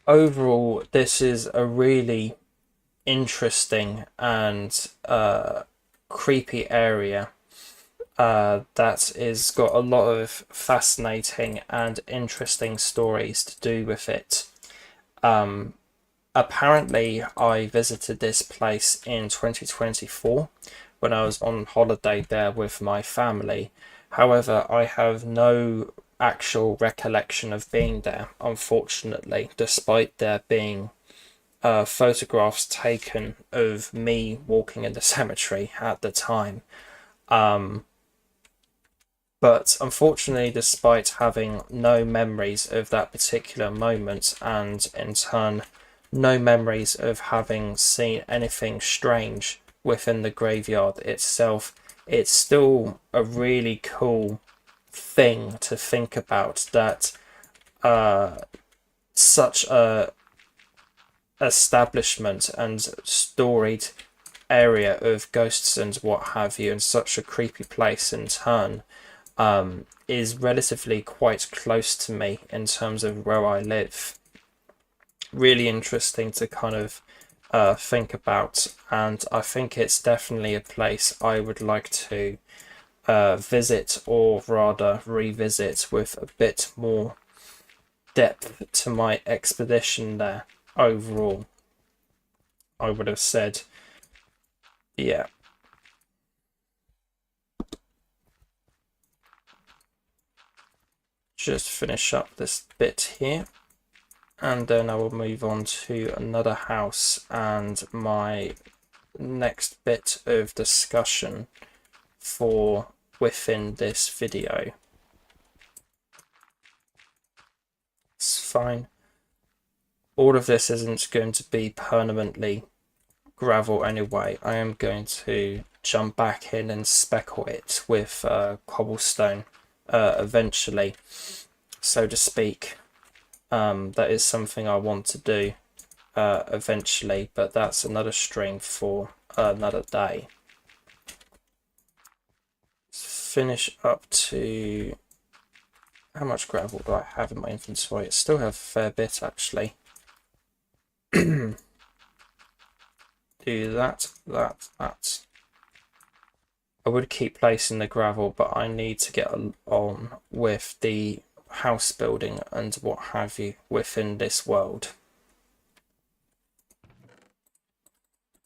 Overall, this is a really interesting and creepy area that is got a lot of fascinating and interesting stories to do with it. Apparently, I visited this place in 2024 when I was on holiday there with my family. However, I have no actual recollection of being there, unfortunately, despite there being photographs taken of me walking in the cemetery at the time. But unfortunately, despite having no memories of that particular moment, and in turn no memories of having seen anything strange within the graveyard itself, it's still a really cool thing to think about, that such a establishment and storied area of ghosts and what have you, and such a creepy place in turn, is relatively quite close to me in terms of where I live. Really interesting to kind of think about, and I think it's definitely a place I would like to visit, or rather revisit, with a bit more depth to my expedition there overall, I would have said. Yeah. Just finish up this bit here, and then I will move on to another house and my next bit of discussion for within this video. fine. All of this isn't going to be permanently gravel anyway. I am going to jump back in and speckle it with cobblestone eventually, so to speak. That is something I want to do eventually, but that's another stream for another day. Finish up to... How much gravel do I have in my inventory? I still have a fair bit, actually. Do that. I would keep placing the gravel, but I need to get on with the house building and what have you within this world.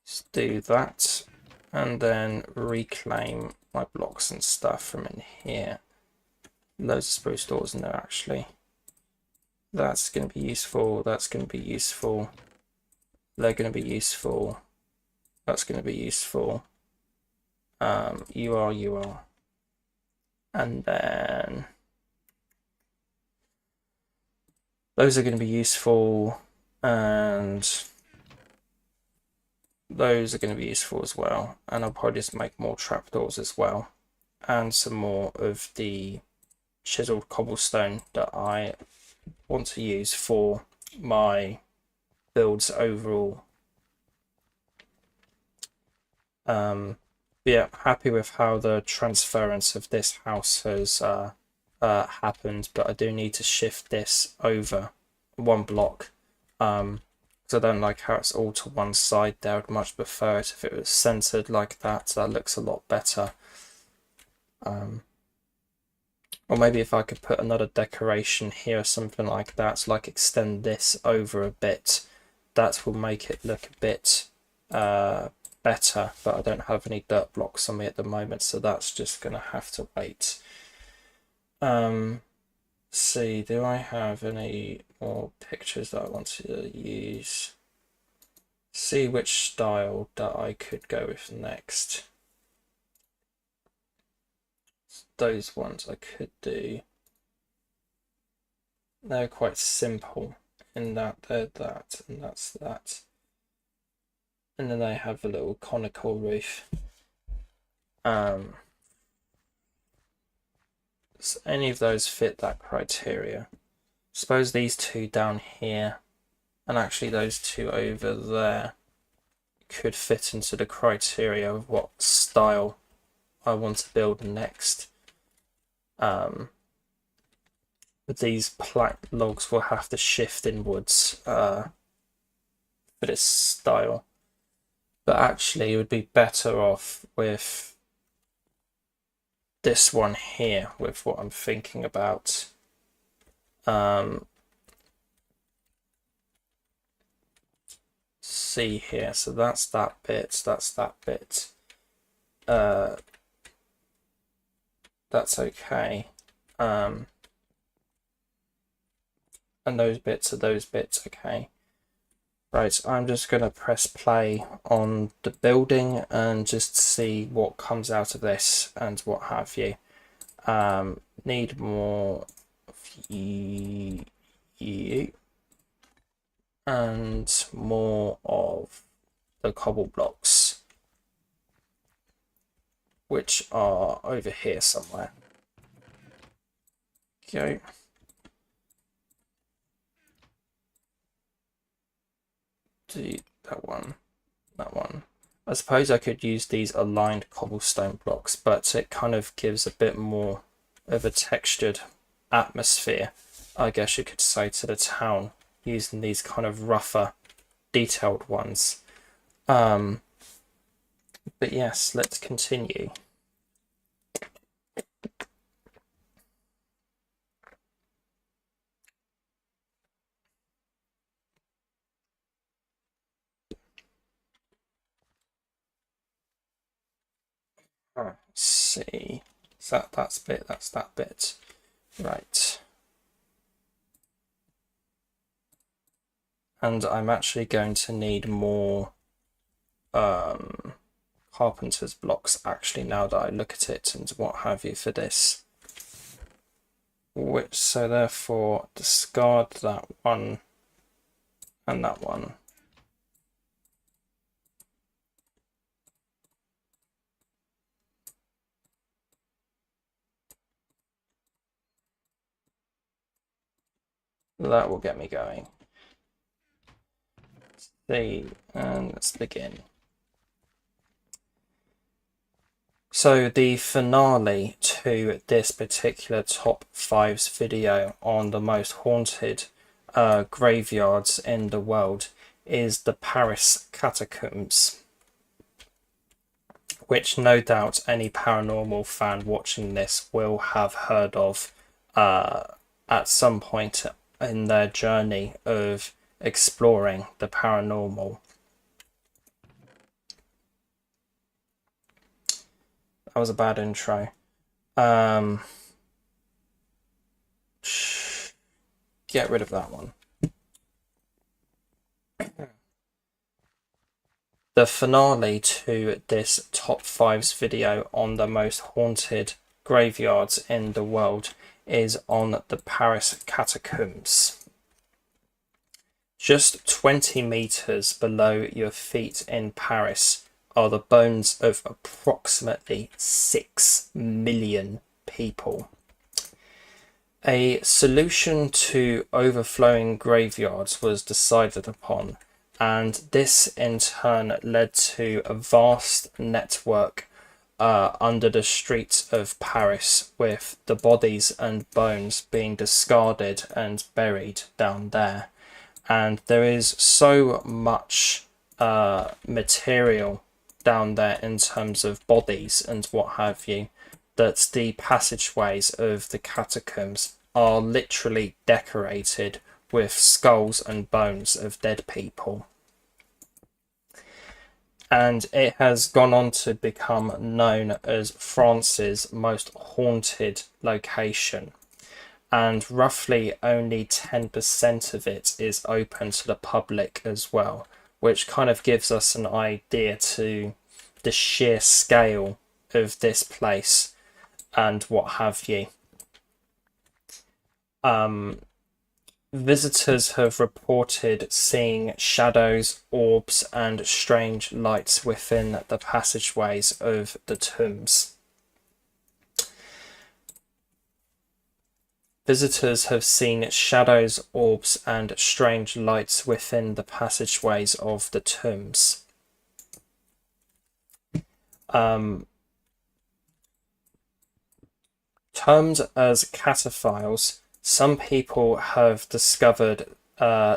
Let's do that, and then reclaim my blocks and stuff from in here. Loads of spruce doors in there, actually. That's going to be useful. That's going to be useful. They're going to be useful. That's going to be useful. You are. And then those are going to be useful, and those are going to be useful as well. And I'll probably just make more trapdoors as well, and some more of the chiseled cobblestone that I want to use for my builds overall. Yeah, happy with how the transference of this house has happened, but I do need to shift this over one block, because I don't like how it's all to one side there. I'd much prefer it if it was centered like that. That looks a lot better. Or maybe if I could put another decoration here or something like that, like extend this over a bit, that will make it look a bit better, but I don't have any dirt blocks on me at the moment, so that's just gonna have to wait. See, do I have any more pictures that I want to use? See which style that I could go with next. Those ones I could do. They're quite simple in that they're that, and that's that. And then they have a little conical roof. So any of those fit that criteria. Suppose these two down here, and actually those two over there, could fit into the criteria of what style I want to build next. But these plank logs will have to shift inwards for this style. But actually it would be better off with this one here, with what I'm thinking about. See here, so that's that bit, that's that bit. That's okay. And those bits are those bits, okay. Right, I'm just going to press play on the building and just see what comes out of this and what have you. Need more of you and more of the cobble blocks, which are over here somewhere. Okay. Do that one, that one. I suppose I could use these aligned cobblestone blocks, but it kind of gives a bit more of a textured atmosphere, I guess you could say, to the town, using these kind of rougher, detailed ones. But yes, let's continue. Let's see. That's bit, that's that bit. Right. And I'm actually going to need more carpenter's blocks, actually, now that I look at it and what have you for this. which, so therefore discard that one and that one. That will get me going. Let's see, and let's begin. So the finale to this particular top 5's video on the most haunted graveyards in the world is the Paris catacombs, which no doubt any paranormal fan watching this will have heard of at some point in their journey of exploring the paranormal. That was a bad intro. Get rid of that one. The finale to this top 5's video on the most haunted graveyards in the world is on the Paris catacombs. Just 20 meters below your feet in Paris are the bones of approximately 6 million people. A solution to overflowing graveyards was decided upon, and this in turn led to a vast network under the streets of Paris, with the bodies and bones being discarded and buried down there. And there is so much material down there in terms of bodies and what have you, that the passageways of the catacombs are literally decorated with skulls and bones of dead people. And it has gone on to become known as France's most haunted location. And roughly only 10% of it is open to the public as well, which kind of gives us an idea to the sheer scale of this place and what have you. Visitors have reported seeing shadows, orbs, and strange lights within the passageways of the tombs. Visitors have seen shadows, orbs, and strange lights within the passageways of the tombs. Termed as cataphiles, some people have discovered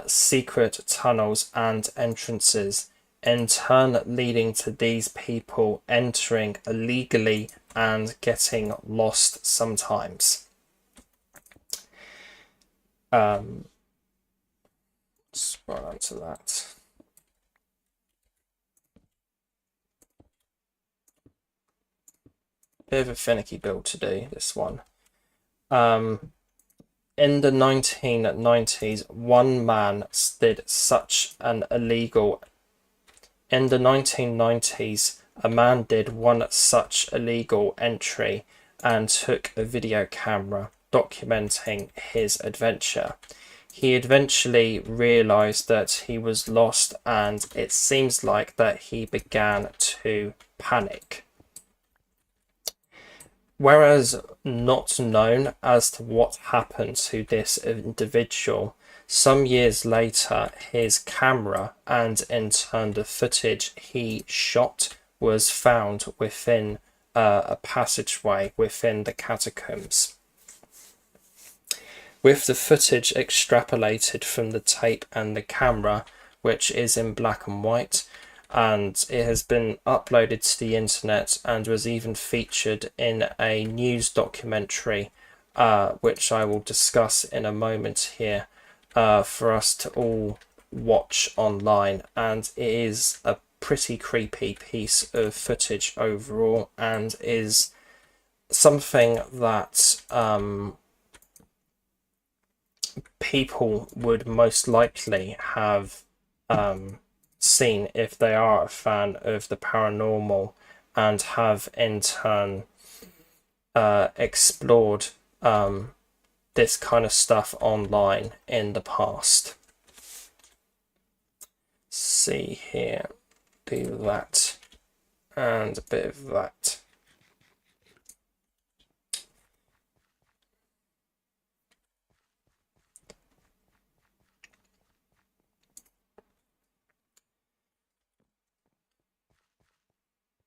secret tunnels and entrances, in turn leading to these people entering illegally and getting lost sometimes. Scroll on to that. Bit of a finicky build to do, this one. In the 1990s, one man did such an illegal... In the 1990s, a man did one such illegal entry and took a video camera documenting his adventure. He eventually realized that he was lost, and it seems like that he began to panic. Whereas not known as to what happened to this individual, some years later his camera and in turn the footage he shot was found within a passageway within the catacombs. With the footage extrapolated from the tape and the camera, which is in black and white, and it has been uploaded to the internet and was even featured in a news documentary, which I will discuss in a moment here, for us to all watch online. And it is a pretty creepy piece of footage overall, and is something that people would most likely have seen if they are a fan of the paranormal and have in turn explored this kind of stuff online in the past. See here, do that, and a bit of that.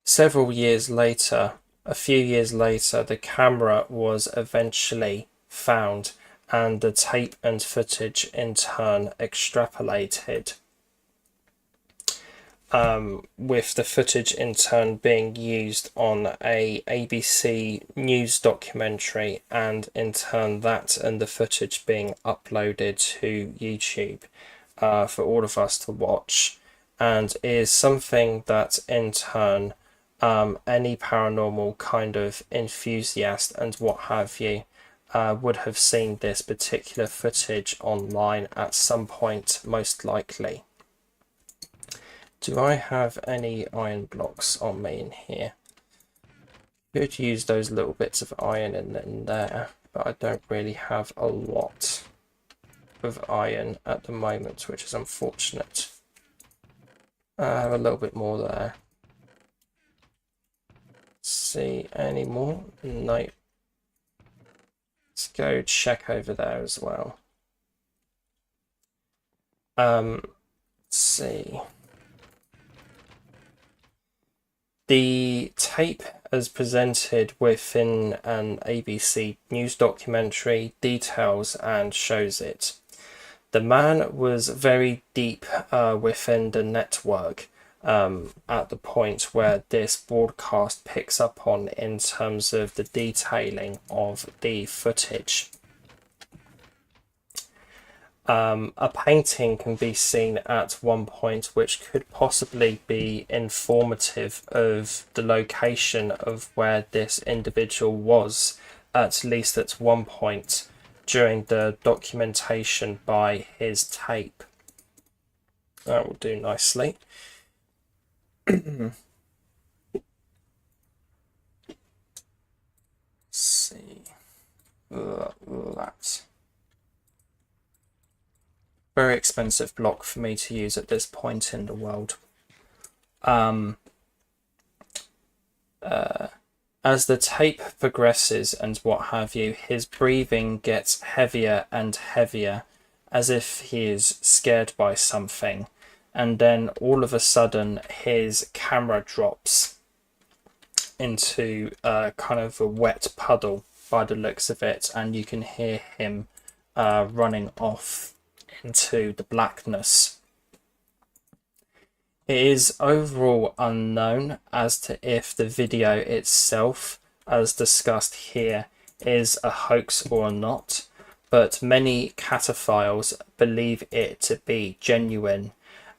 Several years later, a few years later, the camera was eventually found and the tape and footage in turn extrapolated, with the footage in turn being used on a ABC News documentary, and in turn that and the footage being uploaded to YouTube for all of us to watch, and is something that in turn any paranormal kind of enthusiast and what have you would have seen this particular footage online at some point, most likely. Do I have any iron blocks on me in here? Could use those little bits of iron in there, but I don't really have a lot of iron at the moment, which is unfortunate. I have a little bit more there. See any more? No. Let's go check over there as well. Let's see. The tape as presented within an ABC News documentary details and shows it. The man was very deep within the network at the point where this broadcast picks up on in terms of the detailing of the footage. A painting can be seen at one point which could possibly be informative of the location of where this individual was, at least at one point during the documentation by his tape. That will do nicely. See that. Very expensive block for me to use at this point in the world. As the tape progresses and what have you, his breathing gets heavier and heavier, as if he is scared by something, and then all of a sudden his camera drops into kind of a wet puddle by the looks of it, and you can hear him running off into the blackness. It is overall unknown as to if the video itself, as discussed here, is a hoax or not, but many cataphiles believe it to be genuine,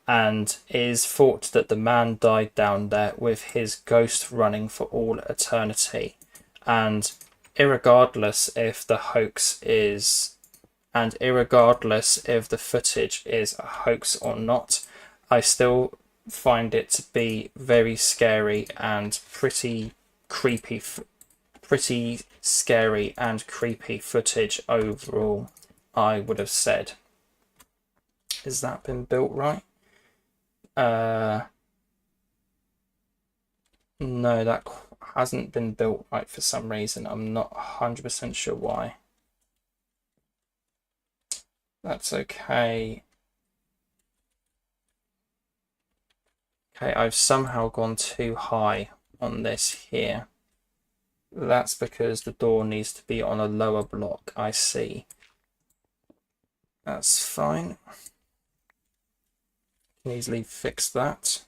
and it is thought that the man died down there with his ghost running for all eternity. And irregardless if the hoax is, and irregardless if the footage is a hoax or not, I still find it to be very scary and pretty creepy, pretty scary and creepy footage overall, I would have said. Has that been built right? No, that hasn't been built right for some reason. I'm not 100% sure why. That's okay. Okay, I've somehow gone too high on this here. That's because the door needs to be on a lower block, I see. That's fine. Can easily fix that.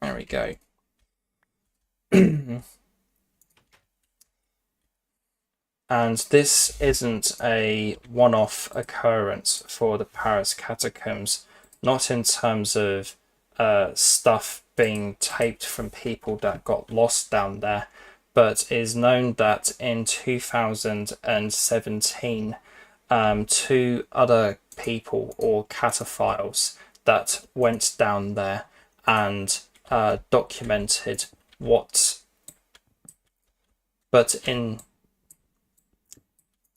There we go. And this isn't a one-off occurrence for the Paris catacombs, not in terms of stuff being taped from people that got lost down there, but is known that in 2017, two other people or cataphiles that went down there and documented what, but in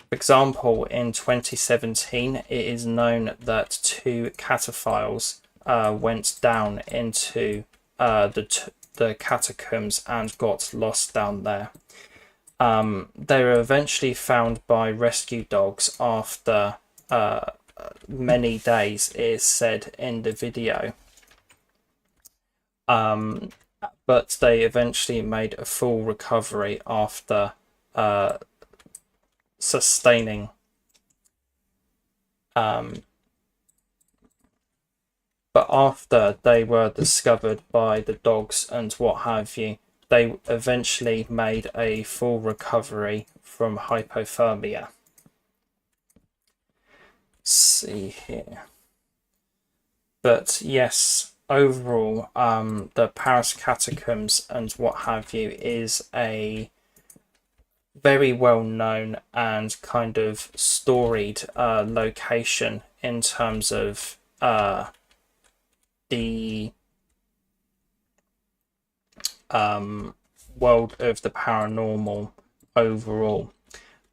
For example, in 2017, it is known that 2 cataphiles went down into the catacombs and got lost down there. They were eventually found by rescue dogs after many days, it is said in the video. But they eventually made a full recovery after sustaining but after they were discovered by the dogs and what have you, they eventually made a full recovery from hypothermia. Let's see here. But yes, overall, the Paris catacombs and what have you is a very well known and kind of storied location in terms of the world of the paranormal overall,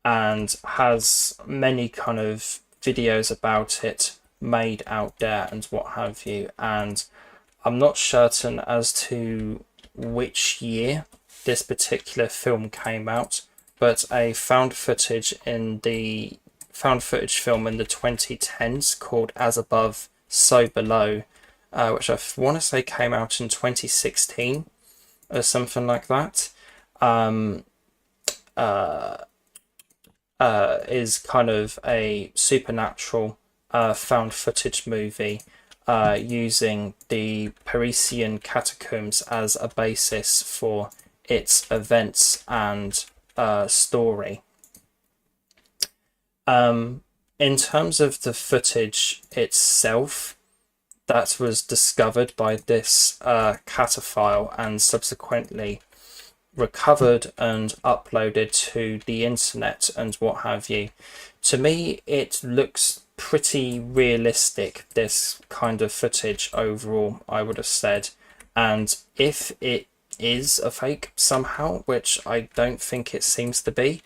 and has many kind of videos about it made out there and what have you. And I'm not certain as to which year this particular film came out, but a found footage film in the 2010s called As Above, So Below, which I want to say came out in 2016 or something like that, is kind of a supernatural found footage movie using the Parisian catacombs as a basis for its events and story. In terms of the footage itself that was discovered by this cataphile and subsequently recovered and uploaded to the internet and what have you, to me it looks pretty realistic, this kind of footage overall, I would have said. And if it is a fake somehow, which I don't think it seems to be,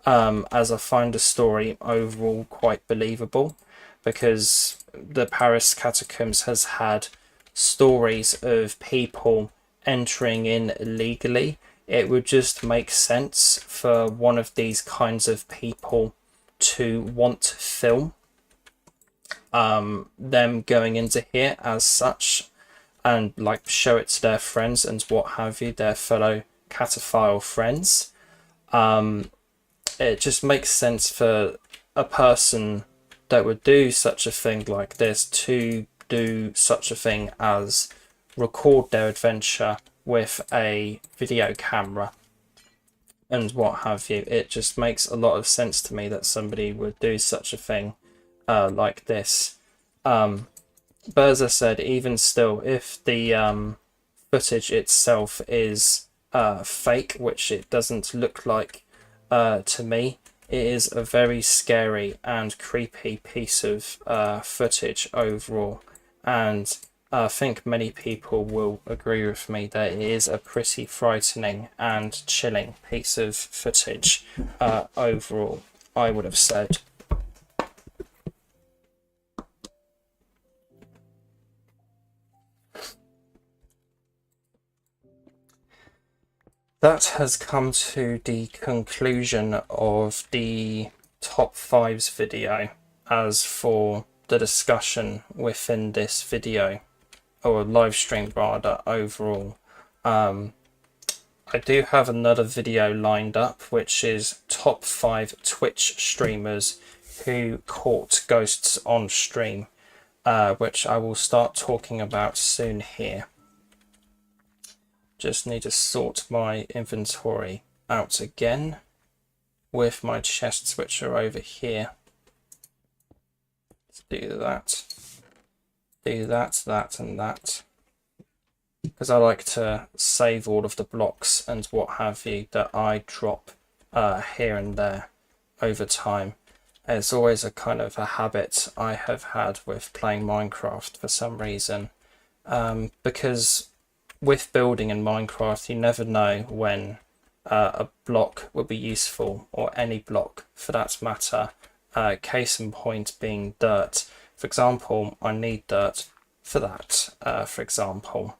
as I find the story overall quite believable, because the Paris catacombs has had stories of people entering in illegally. It would just make sense for one of these kinds of people to want to film them going into here as such, and like show it to their friends and what have you, their fellow cataphile friends. It just makes sense for a person that would do such a thing like this to do such a thing as record their adventure with a video camera and what have you. It just makes a lot of sense to me that somebody would do such a thing like this. But as I said, even still, if the footage itself is fake, which it doesn't look like to me, it is a very scary and creepy piece of footage overall, and I think many people will agree with me that it is a pretty frightening and chilling piece of footage overall, I would have said. That has come to the conclusion of the top 5s video. As for the discussion within this video, or live stream rather, overall, I do have another video lined up, which is top 5 Twitch streamers who caught ghosts on stream, which I will start talking about soon here. Just need to sort my inventory out again with my chests, which are over here. Let's do that, that and that, because I like to save all of the blocks and what have you that I drop here and there over time. It's always a kind of a habit I have had with playing Minecraft for some reason, because with building in Minecraft, you never know when a block would be useful, or any block for that matter. Case in point being dirt. For example, I need dirt for that, for example.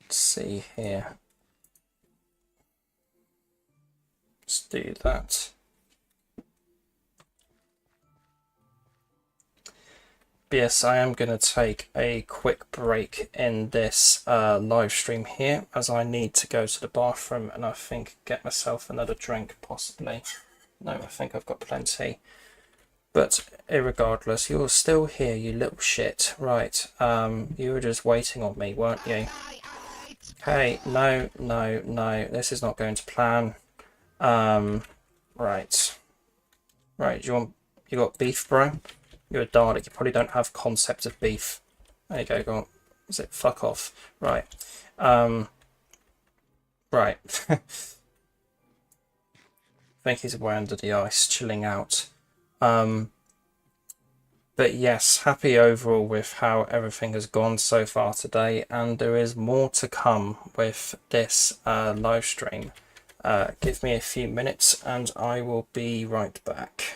Let's see here. Let's do that. But yes, I am going to take a quick break in this live stream here, as I need to go to the bathroom and I think get myself another drink, possibly. No, I think I've got plenty. But irregardless, you're still here, you little shit. Right, you were just waiting on me, weren't you? Okay, no, this is not going to plan. Right. Right, you got beef, bro? You're a Dalek, you probably don't have concept of beef. There you go, go on. Is it fuck off? Right. Right. I think he's away under the ice, chilling out. But yes, happy overall with how everything has gone so far today, and there is more to come with this live stream. Give me a few minutes and I will be right back.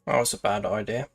That was a bad idea.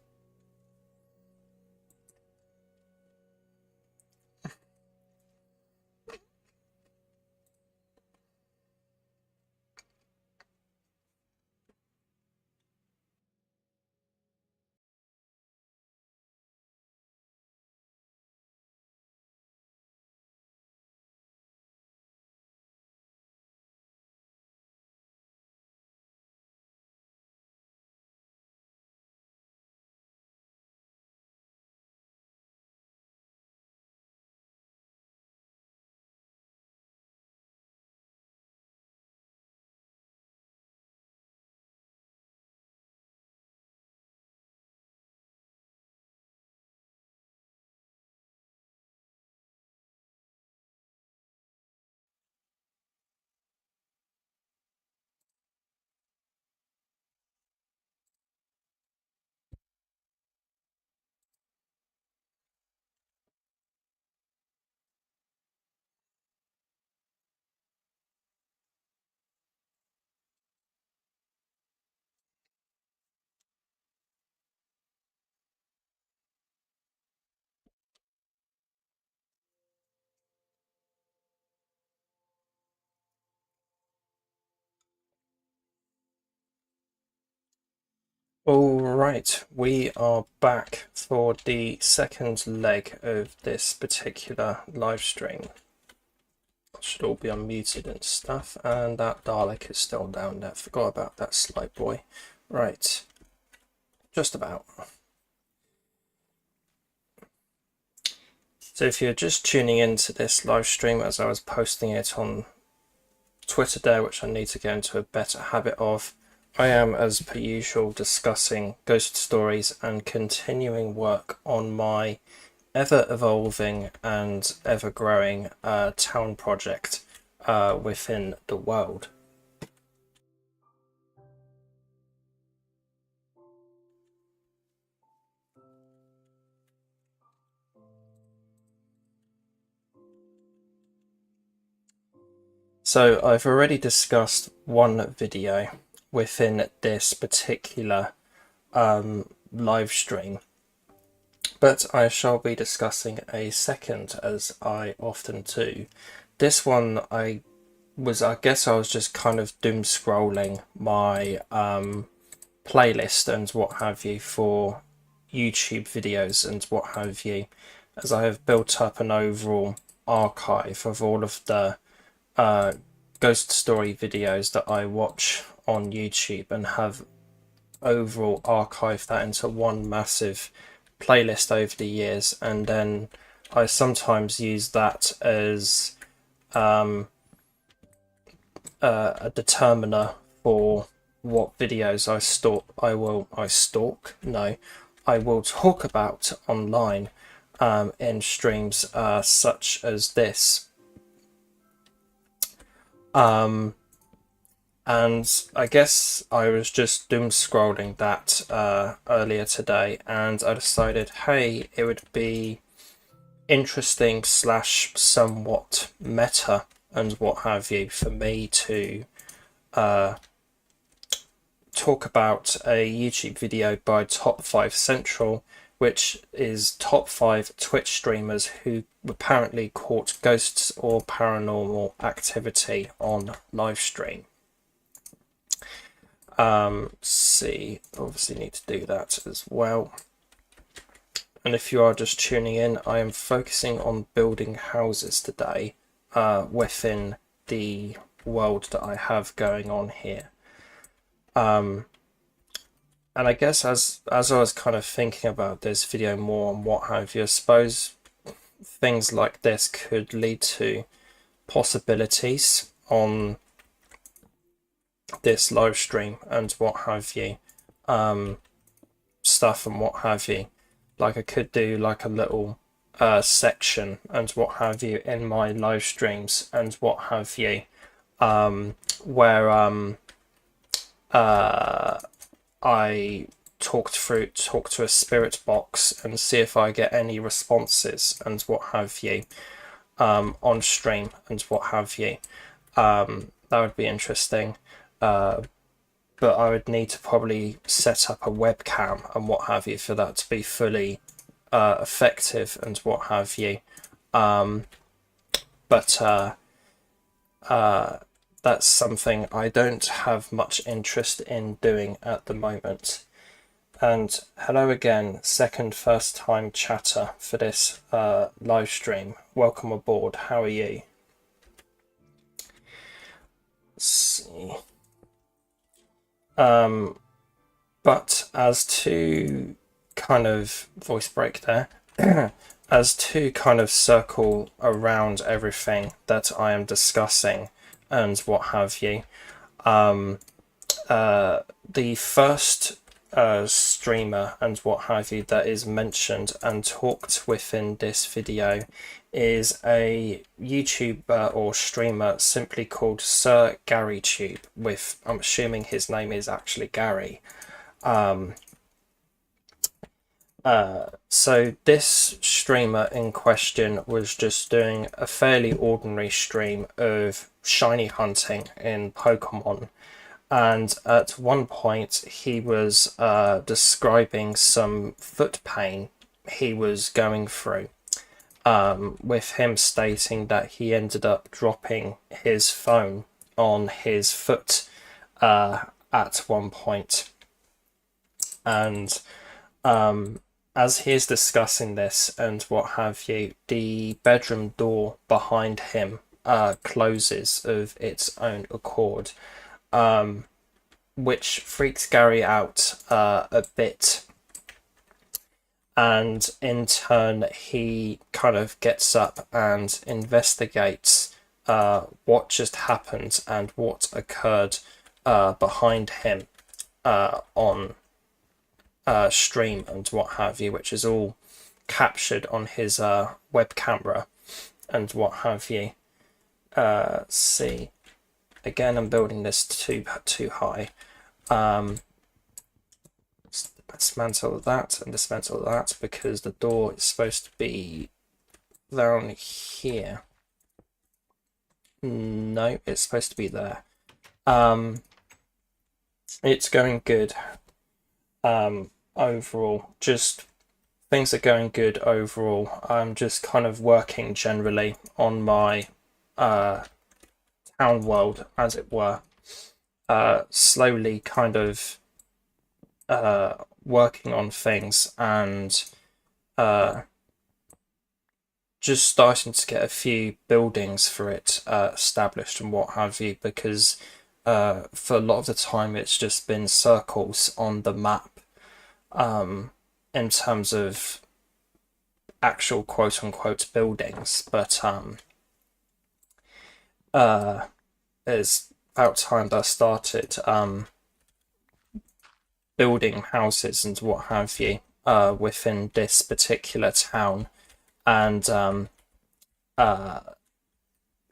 Alright, we are back for the second leg of this particular live stream. Should all be unmuted and stuff, and that Dalek is still down there. Forgot about that slight boy. Right, just about. So if you're just tuning into this live stream as I was posting it on Twitter there, which I need to get into a better habit of, I am, as per usual, discussing ghost stories and continuing work on my ever-evolving and ever-growing town project within the world. So I've already discussed one video within this particular live stream, but I shall be discussing a second, as I often do. This one I guess I was just kind of doom scrolling my playlist and what have you for YouTube videos and what have you, as I have built up an overall archive of all of the ghost story videos that I watch on YouTube, and have overall archived that into one massive playlist over the years. And then I sometimes use that as a determiner for what videos I will talk about online in streams such as this. And I guess I was just doom scrolling that earlier today, and I decided, hey, it would be interesting / somewhat meta and what have you for me to talk about a YouTube video by Top 5 Central, which is top 5 Twitch streamers who apparently caught ghosts or paranormal activity on live stream. See, obviously need to do that as well. And if you are just tuning in, I am focusing on building houses today within the world that I have going on here. And I guess as I was kind of thinking about this video more and what have you, I suppose things like this could lead to possibilities on this live stream and what have you, stuff and what have you. Like I could do like a little section and what have you in my live streams and what have you, where I talk to a spirit box and see if I get any responses and what have you on stream and what have you. That would be interesting. but I would need to probably set up a webcam and what have you for that to be fully effective and what have you. But that's something I don't have much interest in doing at the moment. And hello again, first time chatter for this live stream. Welcome aboard. How are you? Let's see. But as to kind of voice break there, as to kind of circle around everything that I am discussing and what have you, the first streamer and what have you that is mentioned and talked within this video is a YouTuber or streamer simply called Sir GaryTube, with, I'm assuming his name is actually Gary. So this streamer in question was just doing a fairly ordinary stream of shiny hunting in Pokemon, and at one point he was describing some foot pain he was going through, with him stating that he ended up dropping his phone on his foot at one point. And as he is discussing this and what have you, the bedroom door behind him closes of its own accord, which freaks Gary out a bit. And in turn, he kind of gets up and investigates what just happened and what occurred behind him on stream and what have you, which is all captured on his web camera and what have you. See, again, I'm building this too high. Dismantle that and dismantle that, because the door is supposed to be down here. No, it's supposed to be there. It's going good. Overall, just things are going good overall. I'm just kind of working generally on my town world, as it were, slowly kind of working on things and just starting to get a few buildings for it established and what have you, because for a lot of the time it's just been circles on the map in terms of actual quote-unquote buildings, but it's about time that I started building houses and what have you within this particular town, and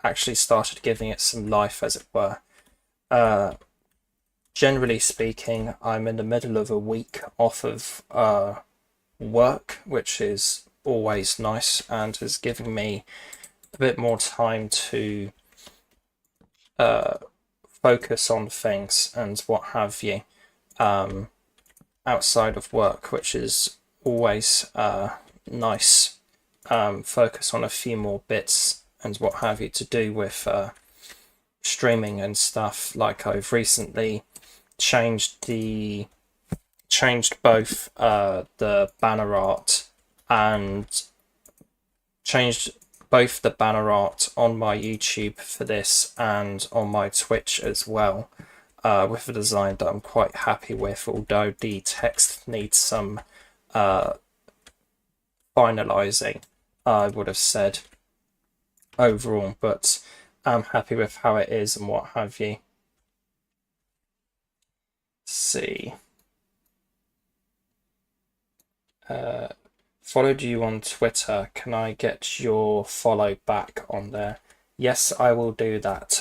actually started giving it some life, as it were. Generally speaking, I'm in the middle of a week off of work, which is always nice and is giving me a bit more time to focus on things and what have you outside of work, which is always nice. Focus on a few more bits and what have you to do with streaming and stuff. Like, I've recently changed both the banner art and changed both the banner art on my YouTube for this and on my Twitch as well, with a design that I'm quite happy with, although the text needs some finalizing, I would have said, overall, but I'm happy with how it is and what have you. Let's see. Followed you on Twitter. Can I get your follow back on there? Yes, I will do that.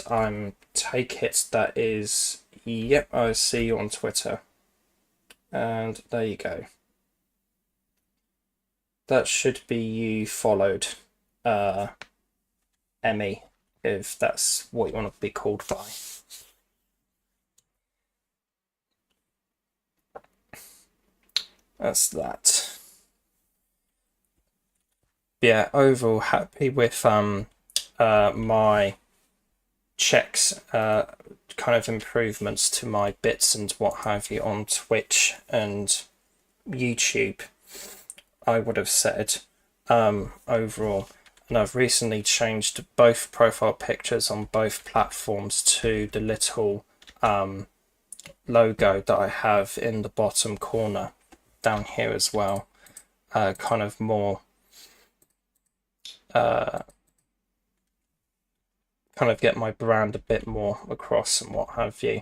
Take it that is, yep, I see you on Twitter. And there you go. That should be you followed, Emmy, if that's what you want to be called by. That's that. Yeah, overall happy with my checks, kind of improvements to my bits and what have you on Twitch and YouTube, I would have said, overall. And I've recently changed both profile pictures on both platforms to the little logo that I have in the bottom corner down here as well. Kind of more kind of get my brand a bit more across and what have you.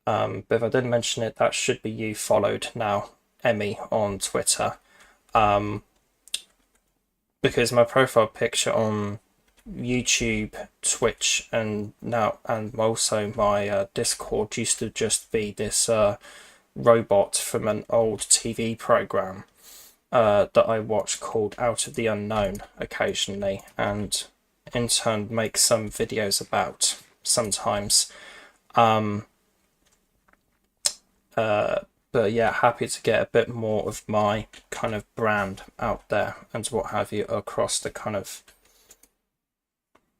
But if I didn't mention it, that should be you followed now, Emmy, on Twitter. Because my profile picture on YouTube, Twitch, and also my Discord used to just be this robot from an old TV program that I watch called Out of the Unknown occasionally, and in turn make some videos about sometimes. But yeah, happy to get a bit more of my kind of brand out there and what have you across the kind of,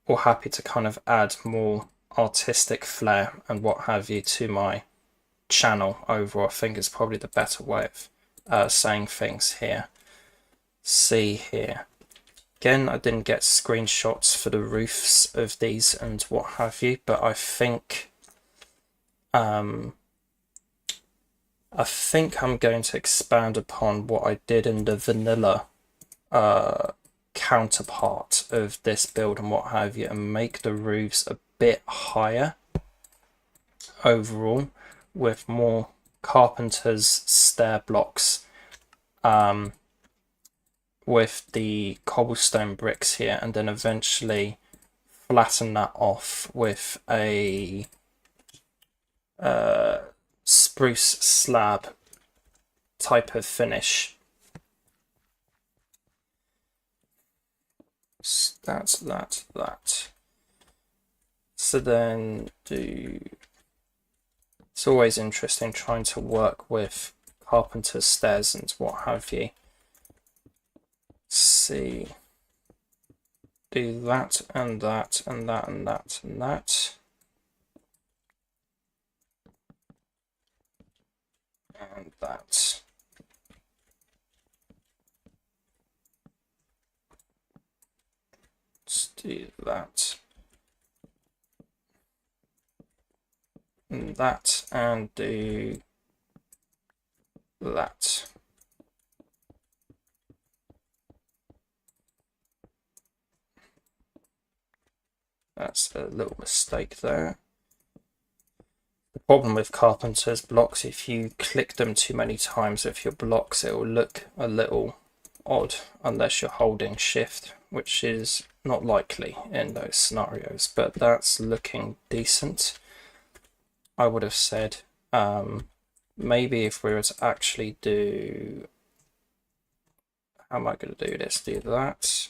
or happy to kind of add more artistic flair and what have you to my channel overall. I think is probably the better way of saying things here. See here. Again, I didn't get screenshots for the roofs of these and what have you, but I think I'm going to expand upon what I did in the vanilla counterpart of this build and what have you, and make the roofs a bit higher overall with more carpenter's stair blocks with the cobblestone bricks here, and then eventually flatten that off with a spruce slab type of finish. That's that. So then it's always interesting trying to work with carpenter's stairs and what have you. See, do that and that and that and that and that. And that. Let's do that. And that, and do that. That's a little mistake there. The problem with carpenter's blocks, if you click them too many times with your blocks, it will look a little odd unless you're holding shift, which is not likely in those scenarios, but that's looking decent. I would have said maybe if we were to actually do, how am I going to do this? Do that.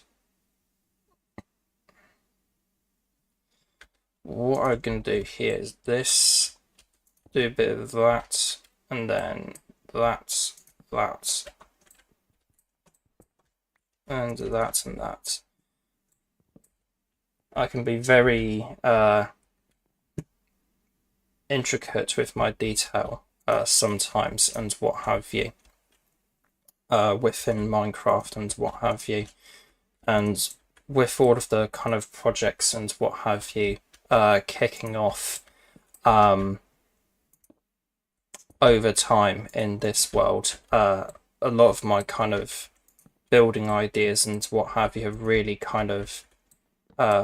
What I'm going to do here is this, do a bit of that, and then that, and that, and that. I can be very intricate with my detail sometimes and what have you within Minecraft and what have you, and with all of the kind of projects and what have you kicking off over time in this world, a lot of my kind of building ideas and what have you have really kind of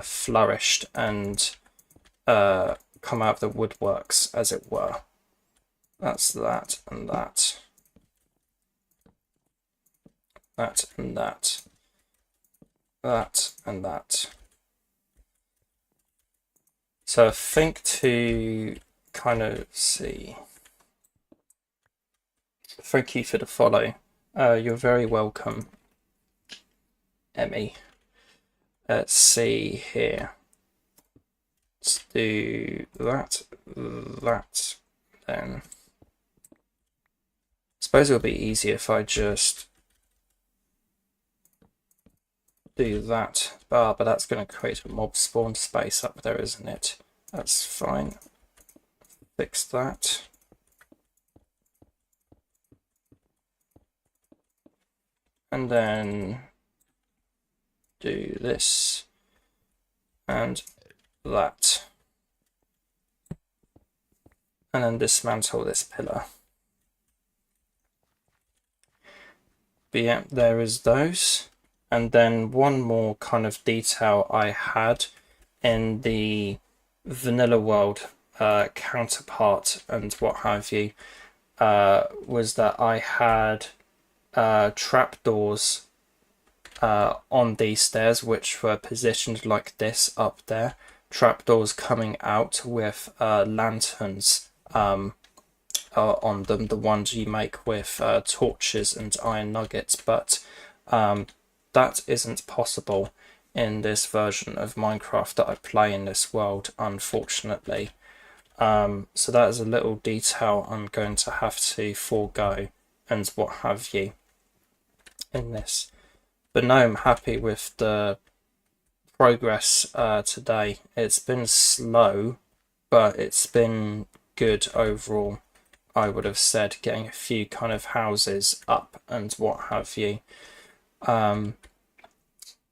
flourished and come out of the woodworks, as it were. That's that and that. That and that. That and that. So I think to kind of see. Thank you for the follow. You're very welcome, Emmy. Let's see here. Let's do that, then. Let's suppose it'll be easier if I just do that. But that's going to create a mob spawn space up there, isn't it? That's fine. Fix that. And then do this and that. And then dismantle this pillar. But yeah, there is those. And then one more kind of detail I had in the vanilla world counterpart and what have you was that I had trapdoors on these stairs, which were positioned like this up there. Trapdoors coming out with lanterns on them, the ones you make with torches and iron nuggets, but that isn't possible in this version of Minecraft that I play in this world, unfortunately. So that is a little detail I'm going to have to forego and what have you in this. But no, I'm happy with the progress today. It's been slow, but it's been good overall, I would have said, getting a few kind of houses up and what have you.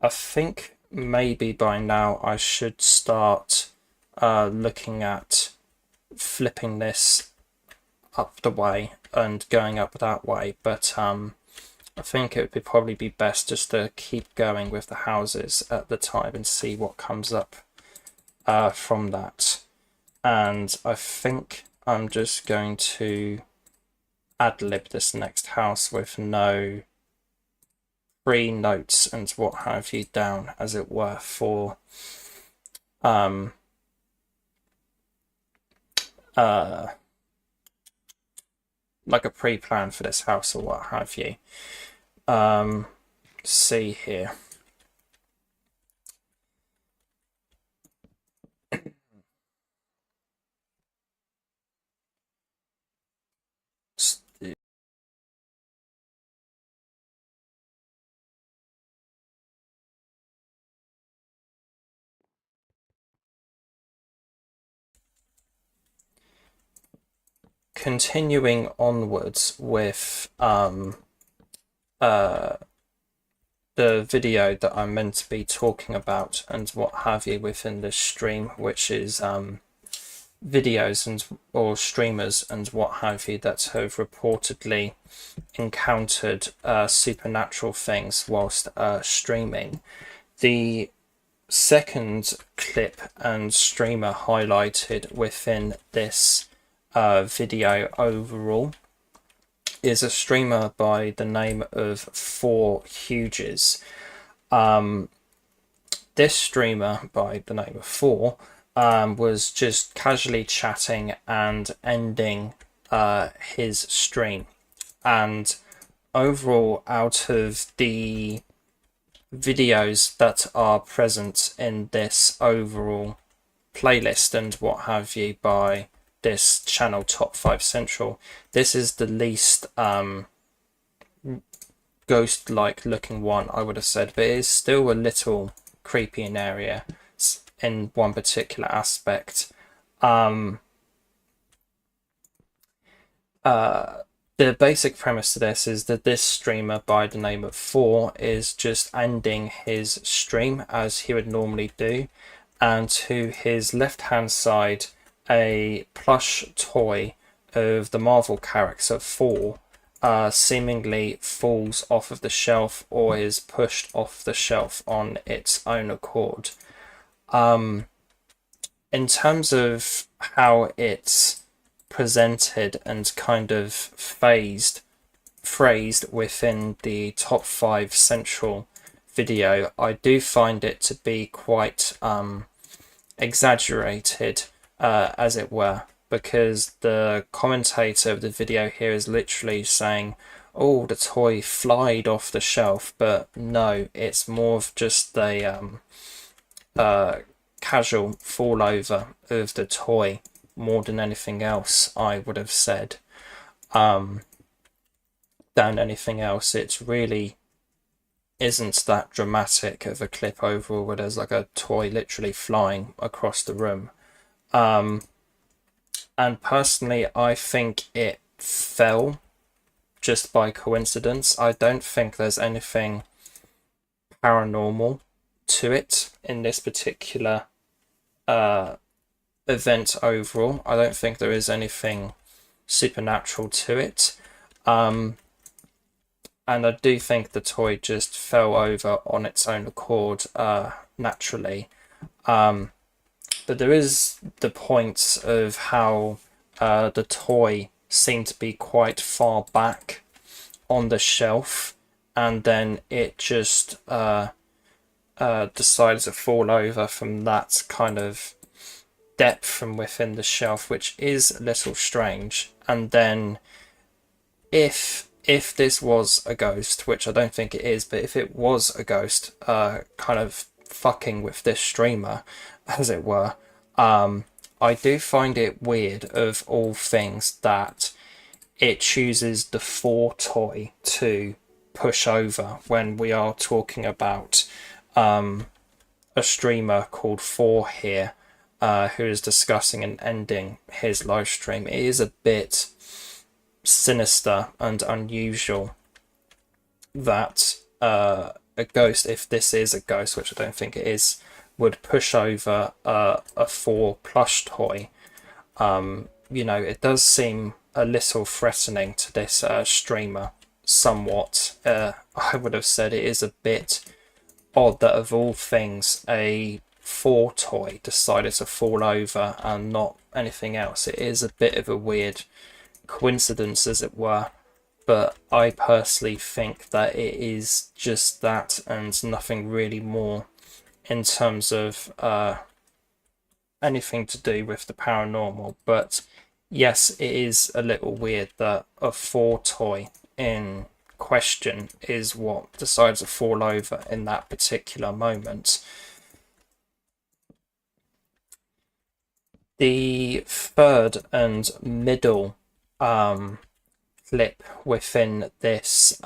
I think maybe by now I should start looking at flipping this up the way and going up that way, but I think it would probably be best just to keep going with the houses at the time and see what comes up from that. And I think I'm just going to ad-lib this next house with no pre-notes and what have you down, as it were, for like a pre-plan for this house or what have you. See here. Continuing onwards with the video that I'm meant to be talking about and what have you within this stream, which is videos and or streamers and what have you that have reportedly encountered supernatural things whilst streaming. The second clip and streamer highlighted within this video overall is a streamer by the name of 4 Huges. This streamer by the name of 4 was just casually chatting and ending his stream, and overall, out of the videos that are present in this overall playlist and what have you by this channel, Top 5 Central, this is the least ghost-like looking one, I would have said, but it is still a little creepy in area in one particular aspect. The basic premise to this is that this streamer by the name of 4 is just ending his stream as he would normally do, and to his left hand side a plush toy of the Marvel character Thor seemingly falls off of the shelf or is pushed off the shelf on its own accord. In terms of how it's presented and kind of phrased within the Top 5 Central video, I do find it to be quite exaggerated, as it were, because the commentator of the video here is literally saying, oh, the toy flied off the shelf, but no, it's more of just a casual fall over of the toy more than anything else, I would have said. than anything else. It really isn't that dramatic of a clip overall, where there's like a toy literally flying across the room. And personally, I think it fell just by coincidence. I don't think there's anything paranormal to it in this particular event overall. I don't think there is anything supernatural to it. And I do think the toy just fell over on its own accord naturally. But there is the point of how the toy seemed to be quite far back on the shelf, and then it just decided to fall over from that kind of depth from within the shelf, which is a little strange. And then if this was a ghost, which I don't think it is, but if it was a ghost kind of fucking with this streamer, as it were, I do find it weird, of all things, that it chooses the 4 toy to push over when we are talking about a streamer called 4 here, who is discussing and ending his live stream. It is a bit sinister and unusual that a ghost, if this is a ghost, which I don't think it is, would push over a 4 plush toy. You know, it does seem a little threatening to this streamer, somewhat. I would have said it is a bit odd that, of all things, a 4 toy decided to fall over and not anything else. It is a bit of a weird coincidence, as it were, but I personally think that it is just that and nothing really more in terms of anything to do with the paranormal. But yes, it is a little weird that a 4 toy in question is what decides to fall over in that particular moment. The third and middle clip within this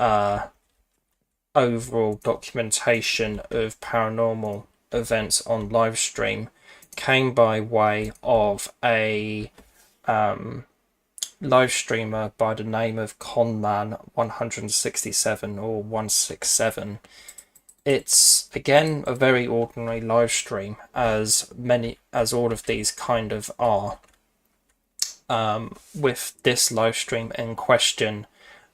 overall documentation of paranormal events on live stream came by way of a live streamer by the name of Conman167 or 167. It's again a very ordinary live stream, as all of these kind of are. With this live stream in question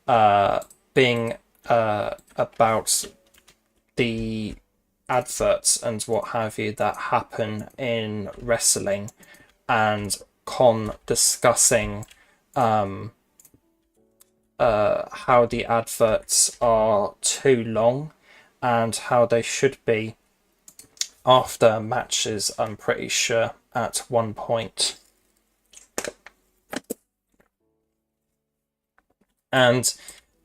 being about the adverts and what have you that happen in wrestling, and Con discussing how the adverts are too long and how they should be after matches, I'm pretty sure, at one point. And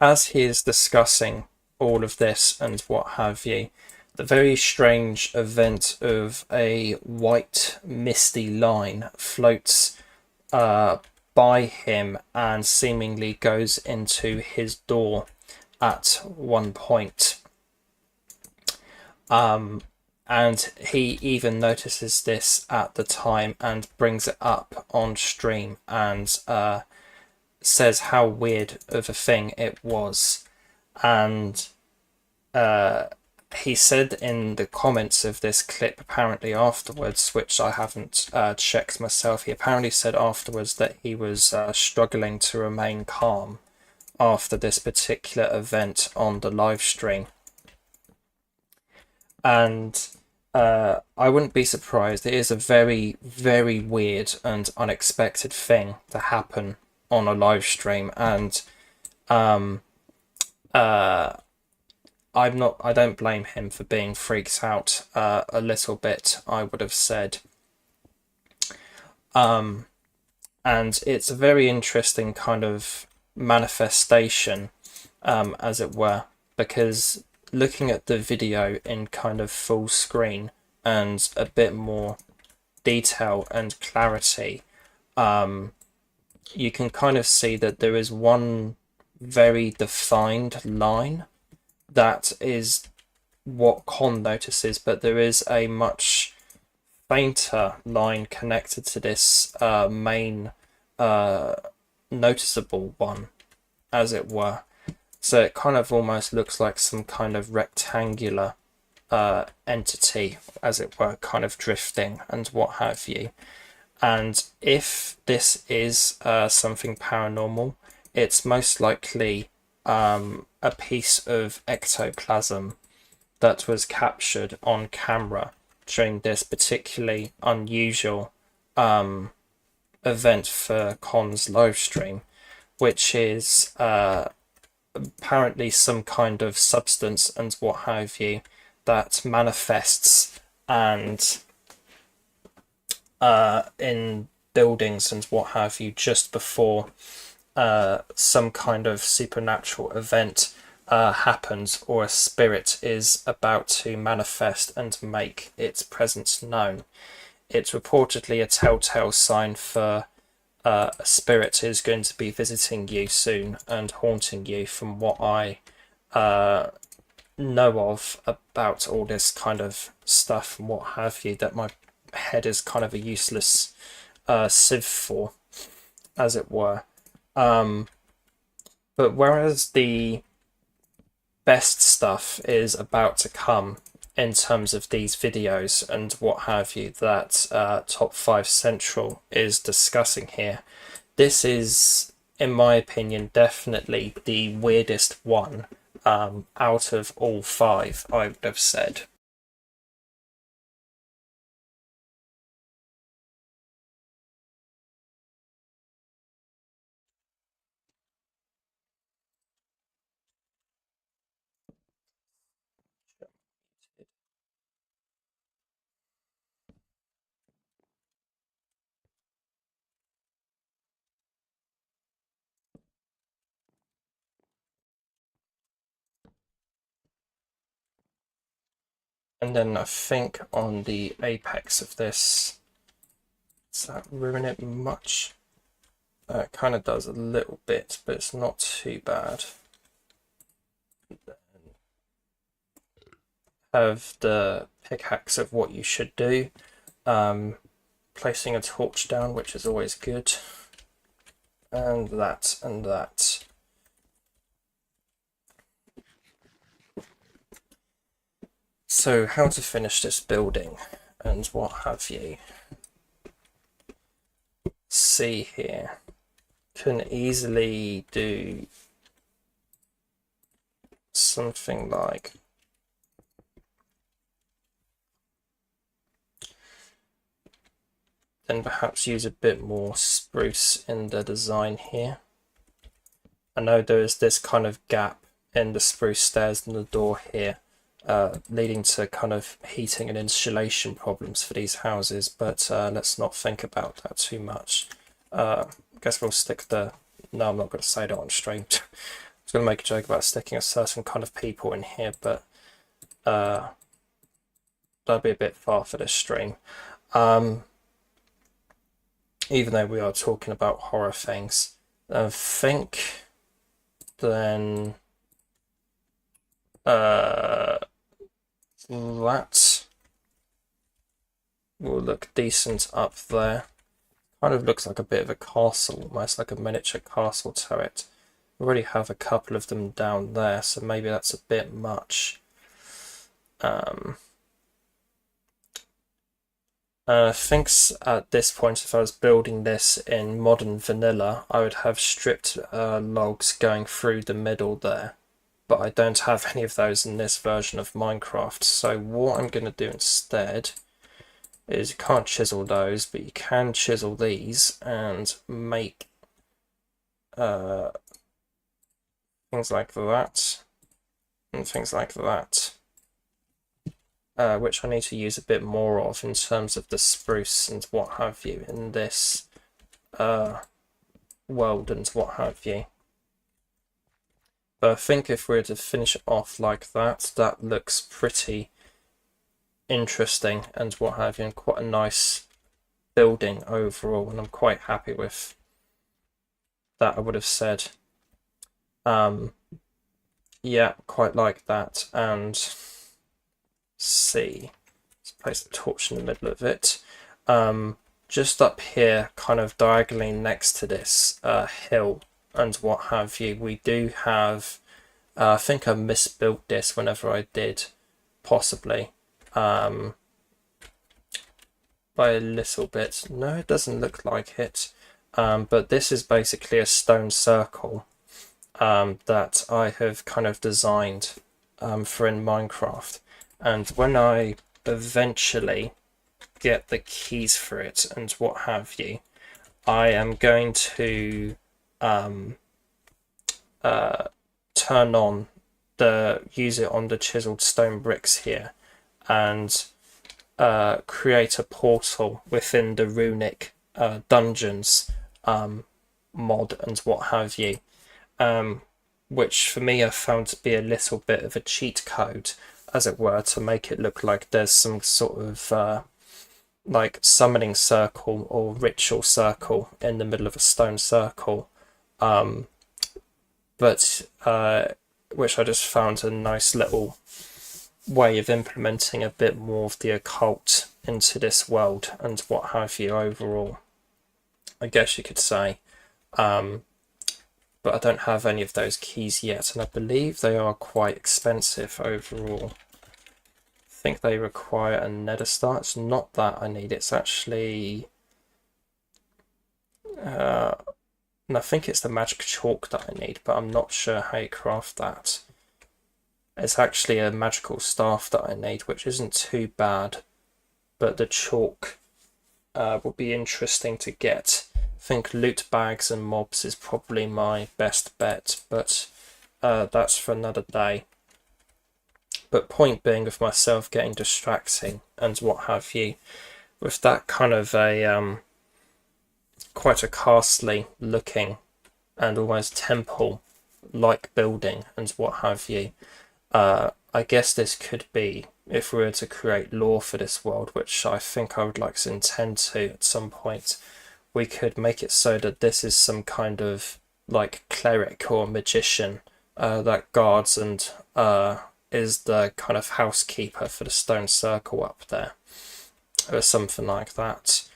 as he is discussing all of this and what have you, the very strange event of a white misty line floats by him and seemingly goes into his door at one point. And he even notices this at the time and brings it up on stream and says how weird of a thing it was. And he said in the comments of this clip, apparently afterwards, which I haven't checked myself, he apparently said afterwards that he was struggling to remain calm after this particular event on the live stream. And I wouldn't be surprised. It is a very, very weird and unexpected thing to happen on a live stream, and I don't blame him for being freaked out a little bit, I would have said. And it's a very interesting kind of manifestation, as it were, because looking at the video in kind of full screen and a bit more detail and clarity, you can kind of see that there is one very defined line. That is what Con notices, but there is a much fainter line connected to this main noticeable one, as it were. So it kind of almost looks like some kind of rectangular entity, as it were, kind of drifting and what have you. And if this is something paranormal, it's most likely a piece of ectoplasm that was captured on camera during this particularly unusual event for Con's live stream, which is apparently some kind of substance and what have you that manifests and in buildings and what have you just before some kind of supernatural event happens, or a spirit is about to manifest and make its presence known. It's reportedly a telltale sign for a spirit is going to be visiting you soon and haunting you, from what I know of about all this kind of stuff and what have you, that my head is kind of a useless sieve for, as it were. But whereas the best stuff is about to come in terms of these videos and what have you that Top 5 Central is discussing here, this is, in my opinion, definitely the weirdest one out of all 5, I would have said. And then I think on the apex of this, does that ruin it much? It kind of does a little bit, but it's not too bad. Have the pickaxe of what you should do. Placing a torch down, which is always good. And that, and that. So how to finish this building and what have you. See here. Can easily do something like then perhaps use a bit more spruce in the design here. I know there is this kind of gap in the spruce stairs and the door here, leading to kind of heating and insulation problems for these houses, but let's not think about that too much. I guess we'll stick the... No, I'm not going to say that on stream. I was going to make a joke about sticking a certain kind of people in here, but that'd be a bit far for this stream. Even though we are talking about horror things, I think then that will look decent up there. Kind of looks like a bit of a castle, almost like a miniature castle turret. We already have a couple of them down there, so maybe that's a bit much. I think at this point, if I was building this in modern vanilla, I would have stripped logs going through the middle there. But I don't have any of those in this version of Minecraft. So what I'm going to do instead is, you can't chisel those, but you can chisel these and make things like that and things like that. Which I need to use a bit more of in terms of the spruce and what have you in this world and what have you. But I think if we were to finish it off like that, that looks pretty interesting and what have you, and quite a nice building overall, and I'm quite happy with that, I would have said. Yeah, quite like that. And see, let's place the torch in the middle of it. Just up here, kind of diagonally next to this hill and what have you, we do have, I think I misbuilt this whenever I did, possibly, by a little bit. No, it doesn't look like it. But this is basically a stone circle that I have kind of designed for in Minecraft. And when I eventually get the keys for it and what have you, I am going to turn on use it on the chiseled stone bricks here and create a portal within the runic dungeons mod and what have you, which for me I found to be a little bit of a cheat code, as it were, to make it look like there's some sort of like summoning circle or ritual circle in the middle of a stone circle, but which I just found a nice little way of implementing a bit more of the occult into this world and what have you overall, I guess you could say. But I don't have any of those keys yet, and I believe they are quite expensive overall. I think they require a nether star. It's not that I need, it's actually and I think it's the magic chalk that I need, but I'm not sure how you craft that. It's actually a magical staff that I need, which isn't too bad, but the chalk would be interesting to get. I think loot bags and mobs is probably my best bet, but that's for another day. But point being, of myself getting distracting and what have you, with that kind of a quite a castly looking and almost temple like building and what have you, I guess this could be, if we were to create lore for this world, which I think I would like to intend to at some point, we could make it so that this is some kind of like cleric or magician that guards and is the kind of housekeeper for the stone circle up there, or something like that.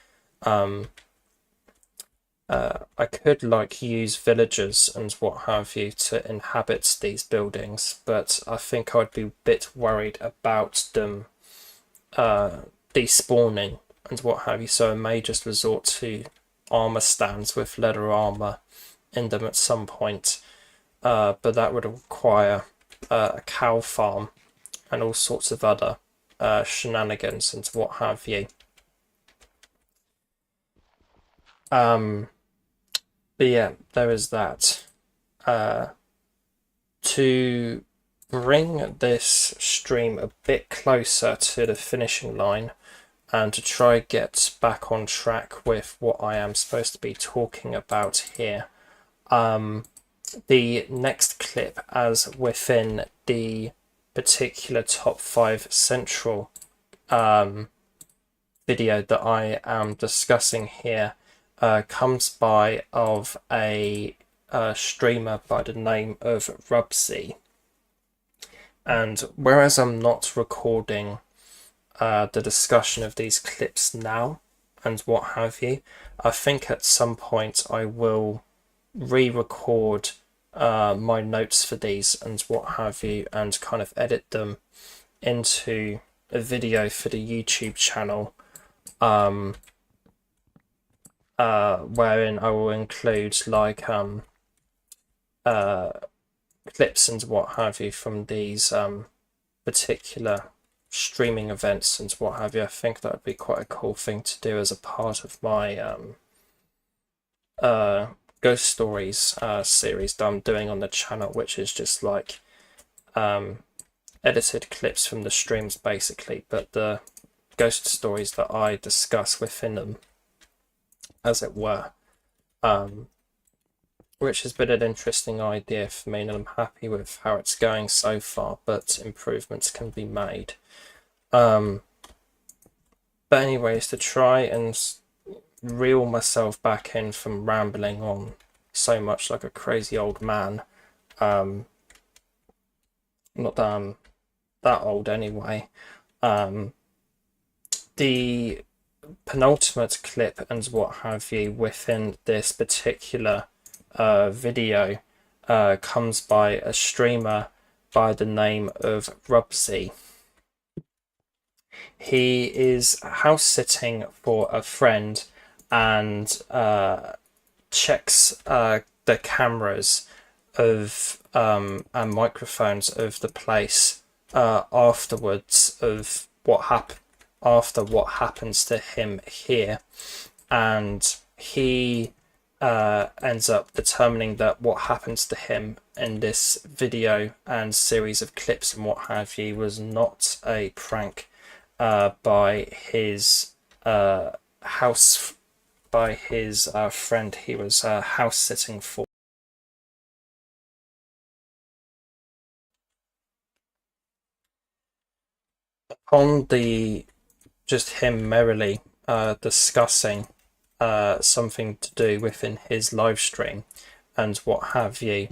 I could like use villagers and what have you to inhabit these buildings, but I think I'd be a bit worried about them despawning and what have you, so I may just resort to armor stands with leather armor in them at some point, but that would require a cow farm and all sorts of other shenanigans and what have you. But yeah, there is that. To bring this stream a bit closer to the finishing line and to try get back on track with what I am supposed to be talking about here, the next clip, as within the particular top 5 central video that I am discussing here, comes by of a streamer by the name of Rubsy. And whereas I'm not recording the discussion of these clips now and what have you, I think at some point I will re-record my notes for these and what have you, and kind of edit them into a video for the YouTube channel, wherein I will include like clips and what have you from these particular streaming events and what have you. I think that would be quite a cool thing to do as a part of my ghost stories series that I'm doing on the channel, which is just like edited clips from the streams basically, but the ghost stories that I discuss within them, as it were, which has been an interesting idea for me, and I'm happy with how it's going so far, but improvements can be made. But anyways, to try and reel myself back in from rambling on so much like a crazy old man, not that I'm that old anyway. The penultimate clip and what have you within this particular video comes by a streamer by the name of Rubsy. He is house sitting for a friend and checks the cameras of and microphones of the place afterwards of after what happens to him here, and he ends up determining that what happens to him in this video and series of clips and what have you was not a prank by his friend he was house sitting for. On the just him merrily discussing something to do within his live stream and what have you,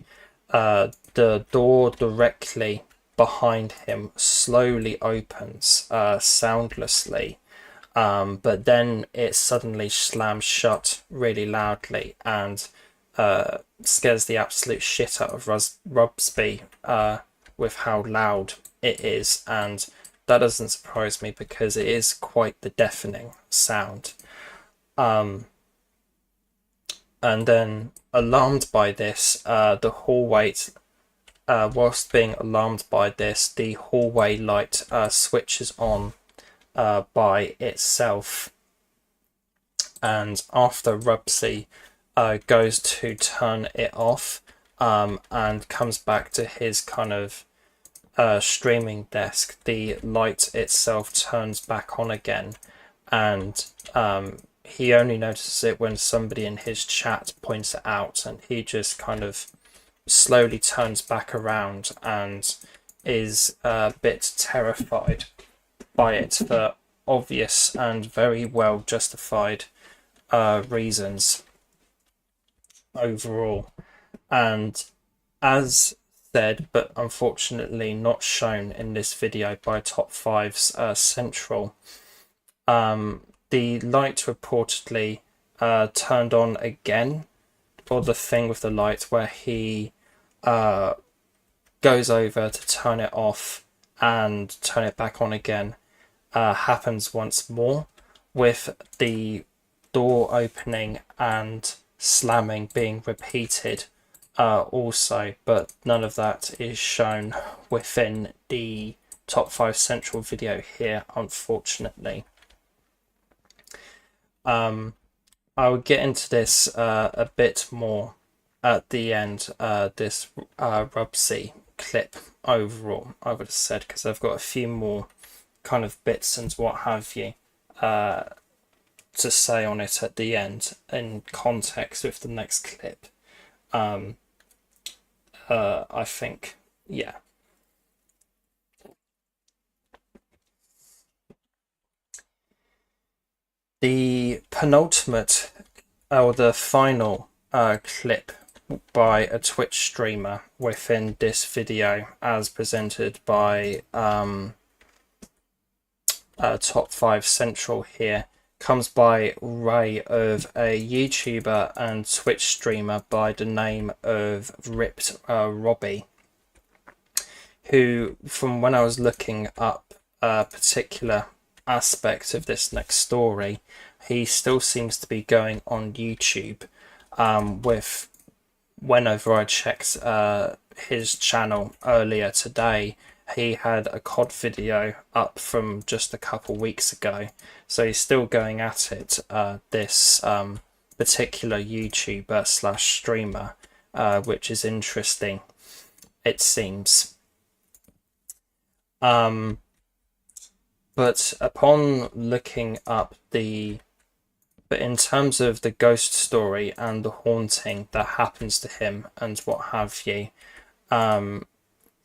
the door directly behind him slowly opens soundlessly, but then it suddenly slams shut really loudly and scares the absolute shit out of Rubsby with how loud it is, and that doesn't surprise me because it is quite the deafening sound. And then, alarmed by this, the hallway, whilst being alarmed by this, the hallway light switches on by itself. And after Rubsy goes to turn it off and comes back to his kind of streaming desk, the light itself turns back on again, and he only notices it when somebody in his chat points it out, and he just kind of slowly turns back around and is a bit terrified by it for obvious and very well justified reasons overall. And as said, but unfortunately not shown in this video by Top 5's Central, the light reportedly turned on again, or the thing with the light where he goes over to turn it off and turn it back on again happens once more, with the door opening and slamming being repeated also, but none of that is shown within the Top 5 Central video here, unfortunately. I'll get into this a bit more at the end, this Rubsy clip overall, I would have said, because I've got a few more kind of bits and what have you to say on it at the end in context with the next clip. I think, yeah. The penultimate, or the final clip by a Twitch streamer within this video, as presented by Top 5 Central here, comes by way of a YouTuber and Twitch streamer by the name of Ripped Robbie, who, from when I was looking up a particular aspect of this next story, he still seems to be going on YouTube. With whenever I checked his channel earlier today, he had a COD video up from just a couple weeks ago, so he's still going at it, this particular YouTuber slash streamer, which is interesting, it seems. But upon looking up but in terms of the ghost story and the haunting that happens to him and what have you,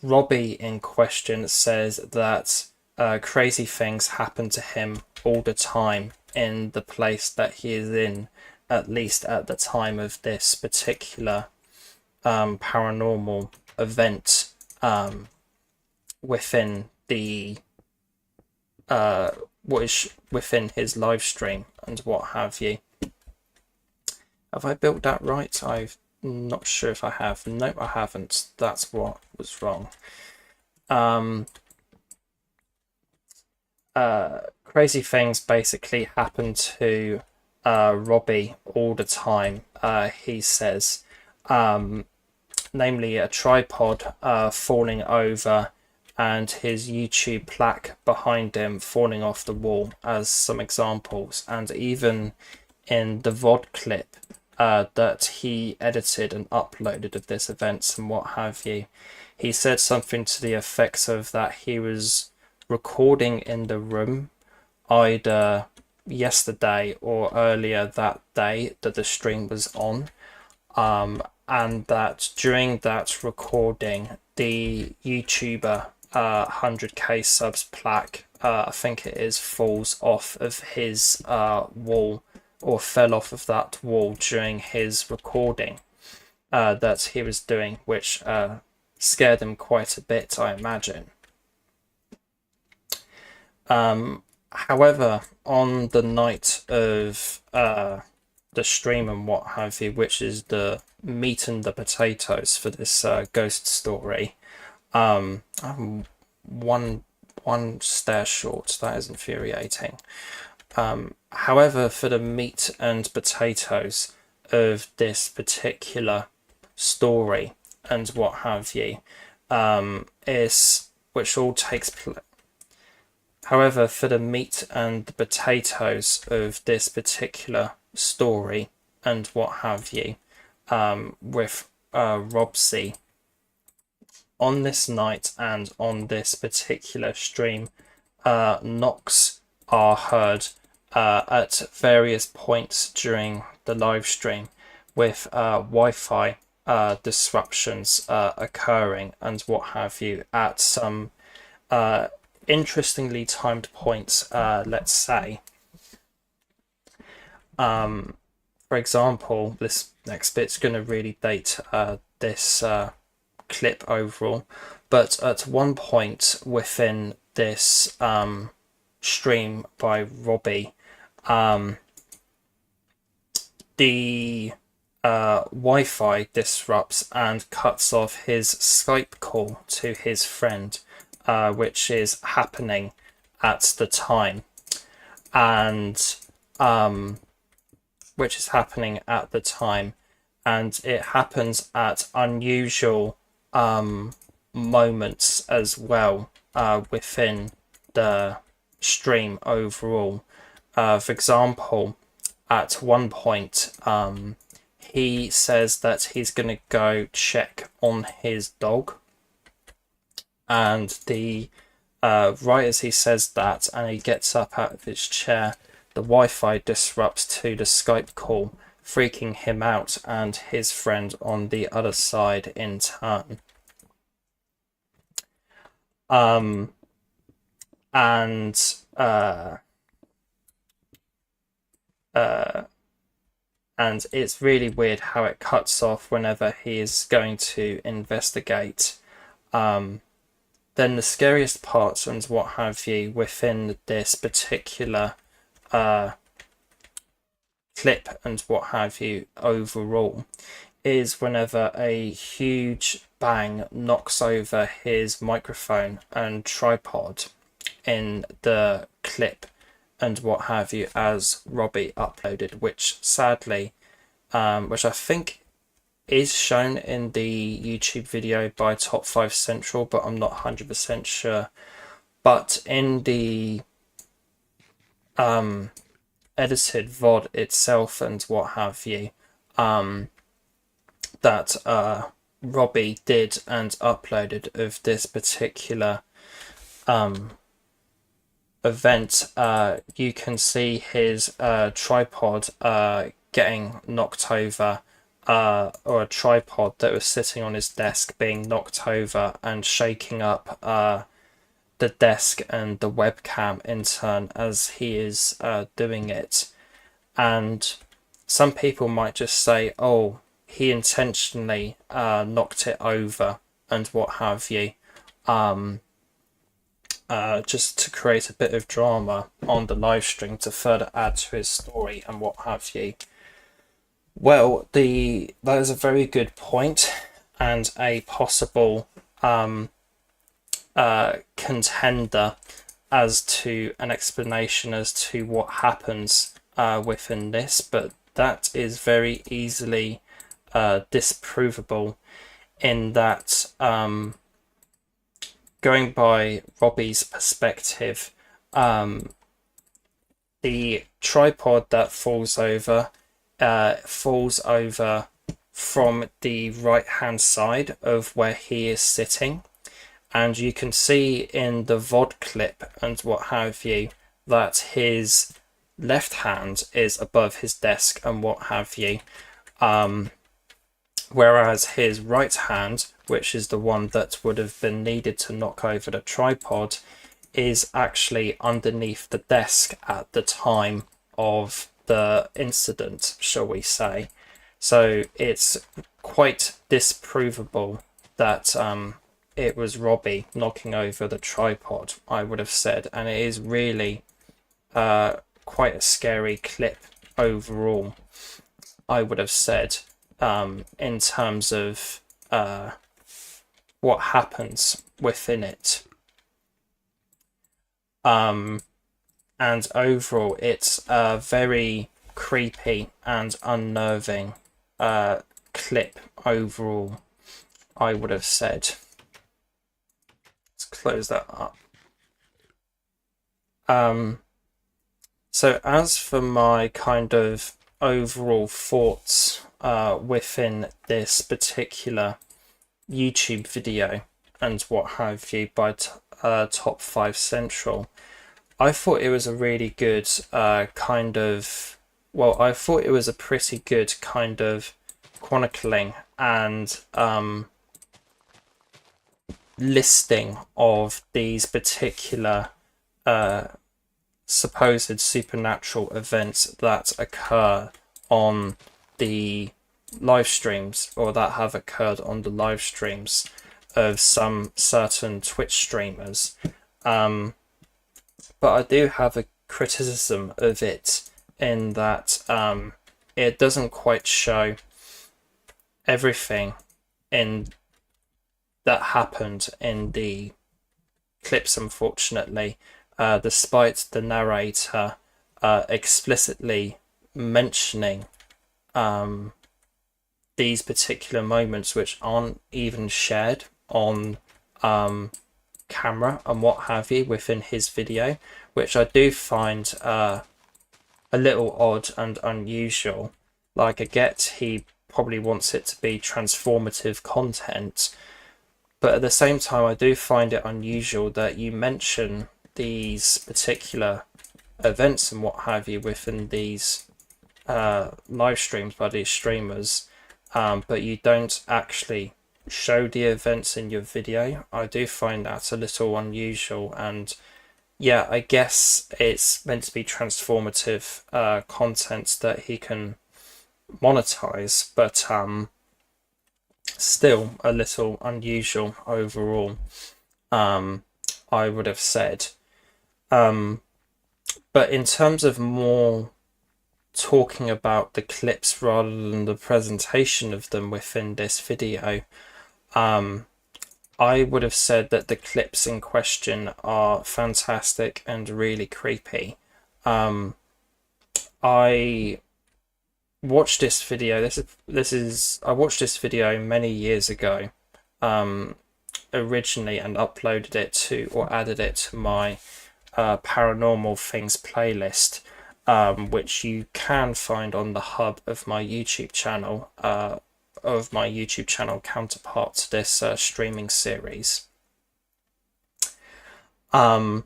Robbie in question says that crazy things happen to him all the time in the place that he is in, at least at the time of this particular paranormal event within the what is within his live stream and what have you. Have I built that right? I'm not sure if I have. No, I haven't. That's what was wrong. Crazy things basically happen to Robbie all the time, he says. Namely a tripod falling over and his YouTube plaque behind him falling off the wall as some examples. And even in the VOD clip that he edited and uploaded of this event and what have you, he said something to the effects of that he was recording in the room either yesterday or earlier that day that the stream was on, and that during that recording the YouTuber 100k subs plaque, I think it is, falls off of his wall, or fell off of that wall during his recording that he was doing, which scared him quite a bit, I imagine. However, on the night of the stream and what have you, which is the meat and the potatoes for this ghost story, I'm one stair short. That is infuriating. However, for the meat and potatoes of this particular story and what have you, is which all takes place. However, for the meat and the potatoes of this particular story and what have you, with Robsy, on this night and on this particular stream, knocks are heard at various points during the live stream, with Wi-Fi disruptions occurring and what have you at some interestingly timed points, let's say. For example, this next bit's going to really date this clip overall, but at one point within this stream by Robbie, the Wi-Fi disrupts and cuts off his Skype call to his friend, which is happening at the time, and it happens at unusual moments as well within the stream overall. For example, at one point he says that he's going to go check on his dog, and the right as he says that and he gets up out of his chair, the Wi-Fi disrupts to the Skype call, freaking him out and his friend on the other side in turn. And it's really weird how it cuts off whenever he is going to investigate. Then the scariest parts and what have you within this particular clip and what have you overall is whenever a huge bang knocks over his microphone and tripod in the clip and what have you, as Robbie uploaded, which sadly, which I think is shown in the YouTube video by Top 5 Central, but I'm not 100% sure. But in the edited VOD itself and what have you, that Robbie did and uploaded of this particular event, you can see his tripod getting knocked over, or a tripod that was sitting on his desk being knocked over and shaking up the desk and the webcam in turn as he is doing it. And some people might just say, oh, he intentionally knocked it over and what have you, just to create a bit of drama on the live stream to further add to his story and what have you. Well, that is a very good point, and a possible contender as to an explanation as to what happens within this, but that is very easily disprovable in that going by Robbie's perspective, the tripod that falls over from the right hand side of where he is sitting, and you can see in the VOD clip and what have you that his left hand is above his desk and what have you, whereas his right hand, which is the one that would have been needed to knock over the tripod, is actually underneath the desk at the time of the incident, shall we say. So it's quite disprovable that it was Robbie knocking over the tripod, I would have said, and it is really quite a scary clip overall, I would have said, in terms of what happens within it. And overall, it's a very creepy and unnerving clip overall, I would have said. Let's close that up. So as for my kind of overall thoughts within this particular YouTube video and what have you by Top 5 Central, I thought it was a really good I thought it was a pretty good kind of chronicling and listing of these particular supposed supernatural events that occur on the live streams, or that have occurred on the live streams of some certain Twitch streamers. But I do have a criticism of it in that it doesn't quite show everything that happened in the clips, unfortunately, despite the narrator explicitly mentioning these particular moments, which aren't even shared on camera and what have you within his video, which I do find a little odd and unusual. Like, I get he probably wants it to be transformative content, but at the same time I do find it unusual that you mention these particular events and what have you within these live streams by these streamers, but you don't actually show the events in your video. I do find that a little unusual, and yeah, I guess it's meant to be transformative content that he can monetize, but still a little unusual overall, I would have said. But in terms of more talking about the clips rather than the presentation of them within this video, I would have said that the clips in question are fantastic and really creepy. I watched this video. I watched this video many years ago, originally, and uploaded it to, or added it to, my paranormal things playlist, which you can find on the hub of my YouTube channel, counterpart to this streaming series. And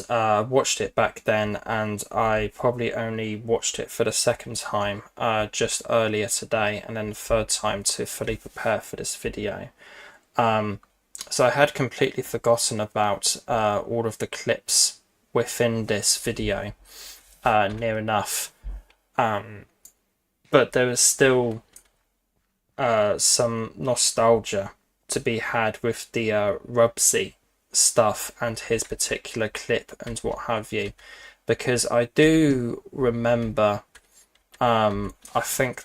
watched it back then, and I probably only watched it for the second time just earlier today, and then the third time to fully prepare for this video. So I had completely forgotten about all of the clips within this video, near enough, but there was still some nostalgia to be had with the Rubsy stuff and his particular clip and what have you, because I do remember, I think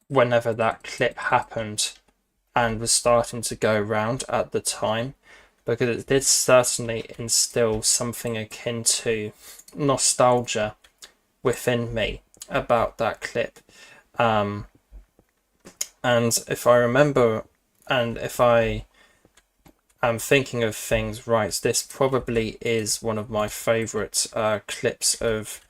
whenever that clip happened and was starting to go around at the time, because it did certainly instill something akin to nostalgia within me about that clip. And if I remember, and if I am thinking of things right, this probably is one of my favourite clips of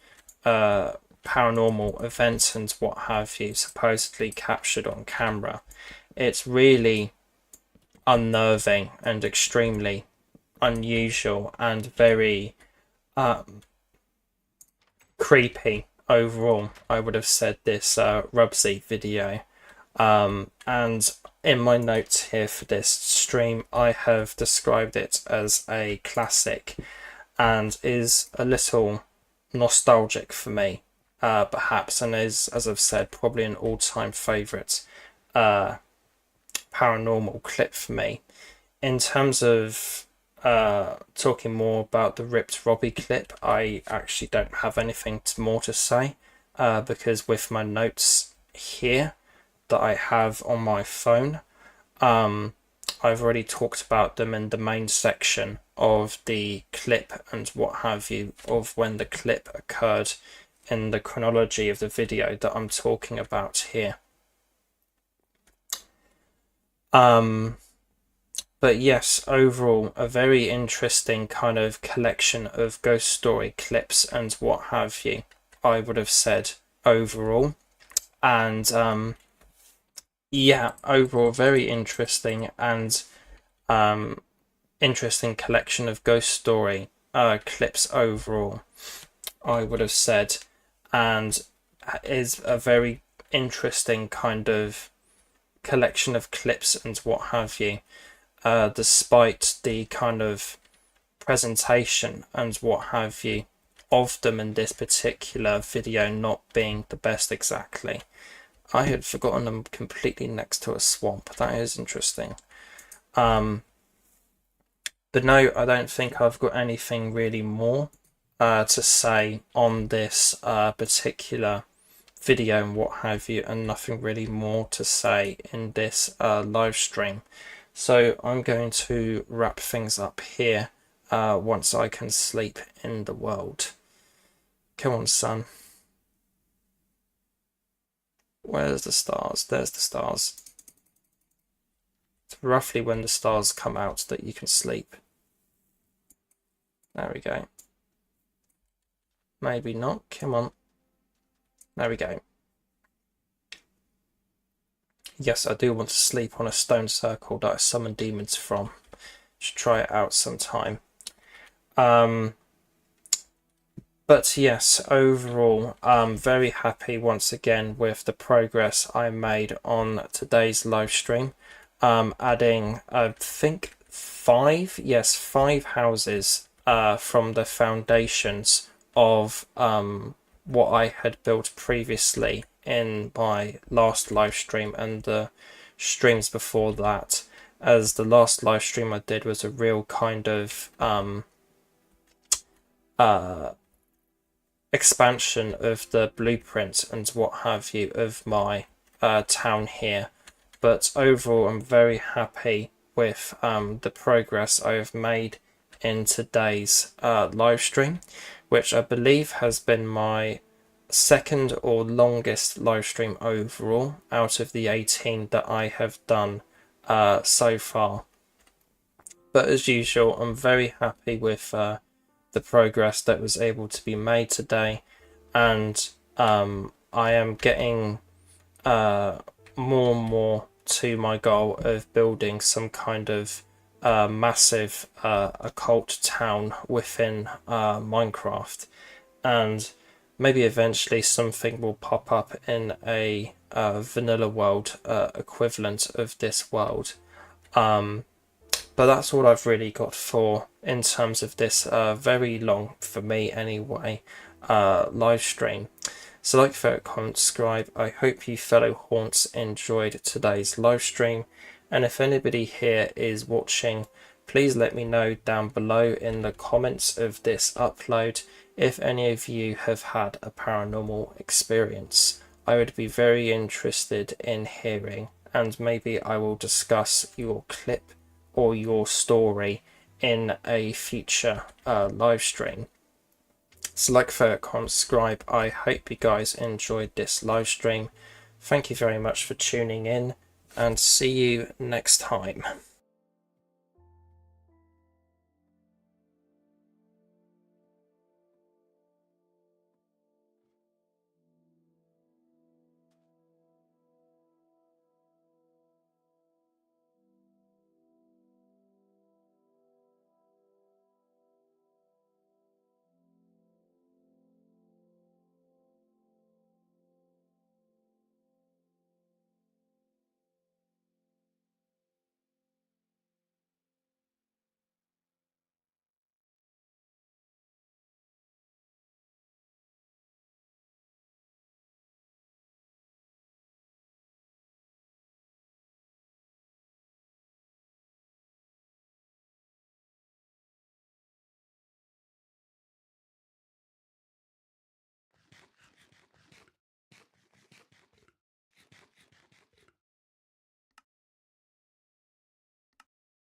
paranormal events and what have you, supposedly captured on camera. It's really unnerving and extremely unusual and very creepy overall. I would have said this Rubsy video. And in my notes here for this stream, I have described it as a classic and is a little nostalgic for me, perhaps, and is, as I've said, probably an all-time favourite paranormal clip for me. In terms of talking more about the Ripped Robbie clip, I actually don't have anything more to say, because with my notes here that I have on my phone, I've already talked about them in the main section of the clip and what have you, of when the clip occurred in the chronology of the video that I'm talking about here. But yes, overall, a very interesting kind of collection of ghost story clips and what have you, I would have said overall. And yeah, overall, very interesting and interesting collection of ghost story clips overall, I would have said, and is a very interesting kind of collection of clips and what have you, despite the kind of presentation and what have you of them in this particular video not being the best exactly. I had forgotten them completely next to a swamp. That is interesting. But no, I don't think I've got anything really more to say on this particular video and what have you, and nothing really more to say in this live stream. So I'm going to wrap things up here once I can sleep in the world. Come on, son. Where's the stars? There's the stars. It's roughly when the stars come out that you can sleep. There we go. Maybe not. Come on. There we go. Yes, I do want to sleep on a stone circle that I summon demons from. Should try it out sometime. But yes, overall, I'm very happy once again with the progress I made on today's live stream. Adding, I think, five houses from the foundations of what I had built previously in my last live stream and the streams before that, as the last live stream I did was a real kind of expansion of the blueprint and what have you of my town here. But overall, I'm very happy with the progress I have made in today's live stream, which I believe has been my second or longest live stream overall out of the 18 that I have done so far. But as usual, I'm very happy with the progress that was able to be made today, and I am getting more and more to my goal of building some kind of massive occult town within Minecraft, and maybe eventually something will pop up in a vanilla world equivalent of this world. But that's all I've really got for in terms of this very long, for me anyway, live stream. So like, favorite, comment, subscribe. I hope you fellow haunts enjoyed today's live stream, and if anybody here is watching, please let me know down below in the comments of this upload if any of you have had a paranormal experience. I would be very interested in hearing, and maybe I will discuss your clip or your story in a future live stream. So like, favorite, comment, subscribe. I hope you guys enjoyed this live stream. Thank you very much for tuning in, and see you next time.